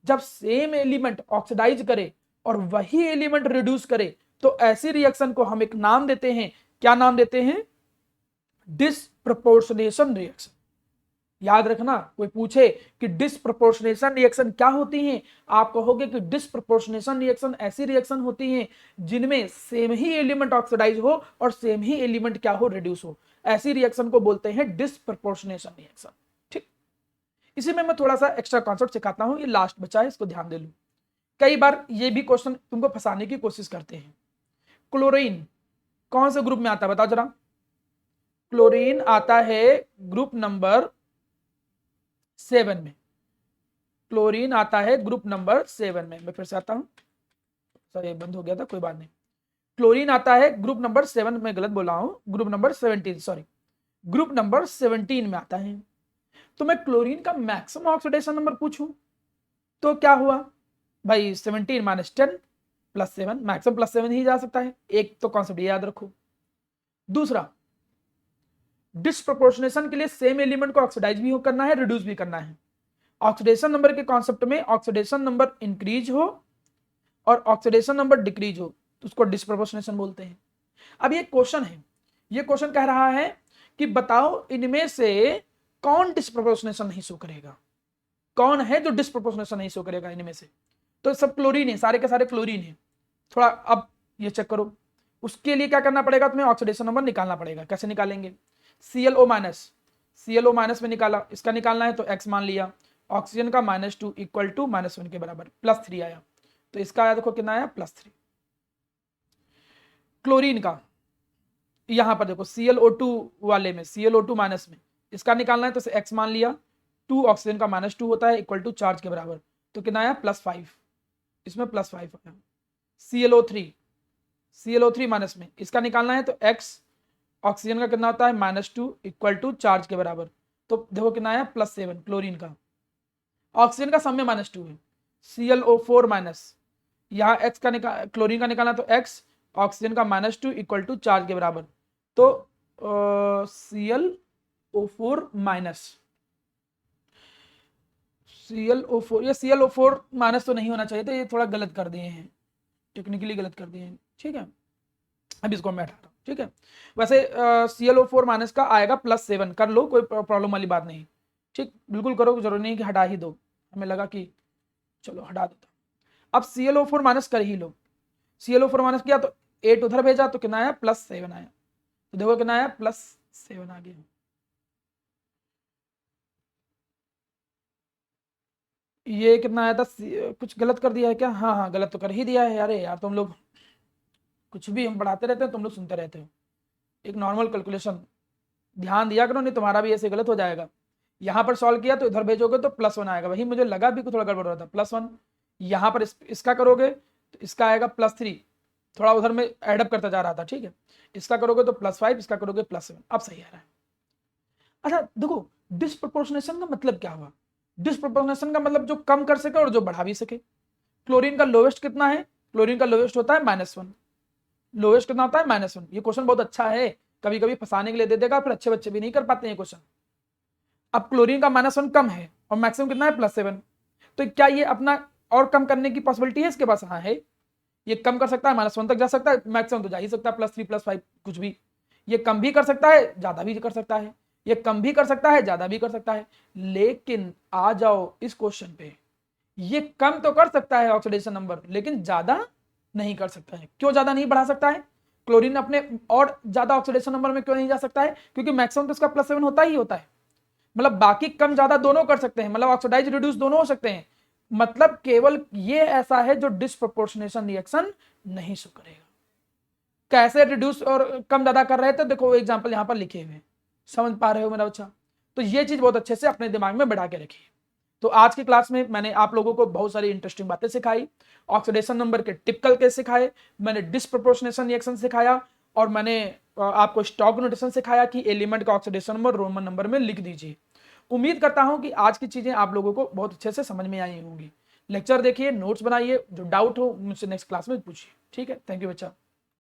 जब सेम एलिमेंट ऑक्सीडाइज करे और वही एलिमेंट रिड्यूस करे तो ऐसी रिएक्शन को हम एक नाम देते हैं, क्या नाम देते हैं, डिस्प्रपोर्शनेशन रिएक्शन। याद रखना, कोई पूछे कि डिस्प्रपोर्शनेशन रिएक्शन क्या होती है, आप कहोगे कि डिस्प्रपोर्शनेशन रिएक्शन ऐसी रिएक्शन होती है जिनमें सेम ही एलिमेंट ऑक्सीडाइज हो और सेम ही एलिमेंट क्या हो, रिड्यूस हो। ऐसी रिएक्शन को बोलते हैं डिस्प्रपोर्शनेशन रिएक्शन। ठीक, इसी में मैं थोड़ा सा एक्स्ट्रा कॉन्सेप्ट सिखाता हूं, ये लास्ट बचा है, इसको ध्यान दे लो। कई बार ये भी क्वेश्चन तुमको फंसाने की कोशिश करते हैं। क्लोरीन कौन से ग्रुप में आता है बताओ जरा। क्लोरीन आता है ग्रुप नंबर 7 में, क्लोरीन आता है ग्रुप नंबर 7 में। मैं फिर से आता हूं, सॉरी बंद हो गया था, कोई बात नहीं। क्लोरीन आता है ग्रुप नंबर 7 में, गलत बोला हूं, group number 17, sorry group number 17 में आता है। तो मैं क्लोरीन का मैक्सिमम ऑक्सीडेशन नंबर पूछूं तो क्या हुआ भाई, 17 - 10 +7, मैक्सिमम +7 ही जा सकता है, एक तो कॉन्सेप्ट याद रखो। दूसरा, डिस्प्रोपोर्शनेशन के लिए सेम एलिमेंट को ऑक्सीडाइज भी करना है, रिड्यूस भी करना है। ऑक्सीडेशन नंबर के कॉन्सेप्ट में ऑक्सीडेशन नंबर इंक्रीज हो और ऑक्सीडेशन नंबर डिक्रीज हो तो उसको डिस्प्रोपोर्शनेशन बोलते हैं। अब ये क्वेश्चन है, ये क्वेश्चन कह रहा है कि बताओ इनमें से कौन डिस्प्रोपोर्शनेशन नहीं शो करेगा, कौन है जो डिस्प्रोपोर्शनेशन नहीं शो करेगा इनमें से। तो सब क्लोरीन है, सारे के सारे क्लोरीन है। थोड़ा अब ये चेक करो, उसके लिए क्या करना पड़ेगा, तुम्हें ऑक्सीडेशन नंबर निकालना पड़ेगा। कैसे निकालेंगे, ClO- में निकाला, इसका निकालना है तो X मान लिया, ऑक्सीजन का -2 इक्वल टू -1 के बराबर, +3 आया, तो इसका आया देखो कितना आया, +3। क्लोरीन का यहां पर देखो ClO2 वाले में, ClO2- में इसका निकालना है तो X मान लिया, 2 ऑक्सीजन का -2 होता है इक्वल टू चार्ज के बराबर, तो कितना आया +5, इसमें +5 आया। ClO3 में इसका निकालना है तो X, ऑक्सीजन का कितना होता है -2 इक्वल टू चार्ज के बराबर, तो देखो कितना आया +7 क्लोरीन का। ऑक्सीजन का सम में -2 है, ClO4 माइनस, यहाँ x का क्लोरीन का निकालना तो x, ऑक्सीजन का -2 इक्वल टू चार्ज के बराबर, तो ClO4 माइनस, ClO4, ये ClO4 माइनस तो नहीं होना चाहिए, तो ये थोड़ा गलत कर दिए हैं, टेक्निकली गलत कर दिए हैं, ठीक है। अब इसको मैं हटा रहा हूँ, ठीक है। वैसे ClO4 माइनस का आएगा +7, कर लो, कोई प्रॉब्लम वाली बात नहीं, ठीक, बिल्कुल करो, जरूरी नहीं कि हटा ही दो, हमें लगा कि चलो हटा देता। अब ClO4 माइनस कर ही लो, ClO4 माइनस किया तो 8 उधर भेजा तो कितना आया +7 आया, तो देखो कितना आया +7 आ गया। ये कितना आया था, कुछ गलत कर दिया है क्या? हाँ हाँ गलत तो कर ही दिया है यार, तुम लोग कुछ भी हम पढ़ाते रहते हैं, तुम लोग सुनते रहते हो। एक नॉर्मल कैलकुलेशन ध्यान दिया करो, नहीं तुम्हारा भी ऐसे गलत हो जाएगा। यहाँ पर सॉल्व किया तो इधर भेजोगे तो +1 आएगा, वही मुझे लगा भी थोड़ा गड़बड़ हो रहा था, +1। यहाँ पर इसका करोगे तो इसका आएगा +3, थोड़ा उधर में एडअप करता जा रहा था, ठीक है। इसका करोगे तो +5, इसका करोगे +7, अब सही आ रहा है। अच्छा देखो, डिस्प्रोपोर्शनेशन का मतलब क्या हुआ? डिस्प्रोपोर्शनेशन का मतलब जो कम कर सके और जो बढ़ा भी सके। क्लोरीन का लोवेस्ट कितना है? क्लोरीन का लोवेस्ट होता है -1। लोवेस्ट कितना होता है? -1। ये क्वेश्चन बहुत अच्छा है, कभी कभी फंसाने के लिए दे देगा, फिर अच्छे बच्चे भी नहीं कर पाते हैं क्वेश्चन। अब क्लोरीन का -1 कम है और मैक्सिमम कितना है? +7। तो क्या ये अपना और कम करने की पॉसिबिलिटी है इसके पास? हाँ है, ये कम कर सकता है, -1 तक जा सकता है, मैक्सिमम तो जा ही सकता है +3 +5 कुछ भी। ये कम भी कर सकता है, ज्यादा भी कर सकता है, ये कम भी कर सकता है, ज्यादा भी कर सकता है। लेकिन आ जाओ इस क्वेश्चन पे, ये कम तो कर सकता है ऑक्सीडेशन नंबर, लेकिन ज्यादा नहीं कर सकता है। क्यों ज्यादा नहीं बढ़ा सकता है? क्लोरीन अपने और ज्यादा ऑक्सीडेशन नंबर में क्यों नहीं जा सकता है? क्योंकि मैक्सिमम तो इसका +7 होता ही होता है। मतलब बाकी कम ज्यादा दोनों कर सकते हैं, मतलब ऑक्सीडाइज रिड्यूस दोनों हो सकते हैं, मतलब केवल ये ऐसा है जो डिस्प्रोपोर्शनेशन रिएक्शन नहीं शो करेगा। कैसे रिड्यूस और कम ज्यादा कर रहे थे, देखो एग्जांपल यहां पर लिखे हुए, समझ पा रहे हो मेरा बच्चा? तो ये चीज बहुत अच्छे से अपने दिमाग में बैठा के रखिए। तो आज की क्लास में मैंने आप लोगों को बहुत सारी इंटरेस्टिंग बातें सिखाई, ऑक्सीडेशन नंबर के टिपिकल केस सिखाए, मैंने डिस्प्रोपोर्शनेशन रिएक्शन सिखाया, और मैंने आपको स्टॉक नोटेशन सिखाया कि एलिमेंट का ऑक्सीडेशन नंबर रोमन नंबर में लिख दीजिए। उम्मीद करता हूं कि आज की चीजें आप लोगों को बहुत अच्छे से समझ में आई होंगी। लेक्चर देखिए, नोट्स बनाइए, जो डाउट हो मुझसे नेक्स्ट क्लास में पूछिए, ठीक है। थैंक यू बच्चा।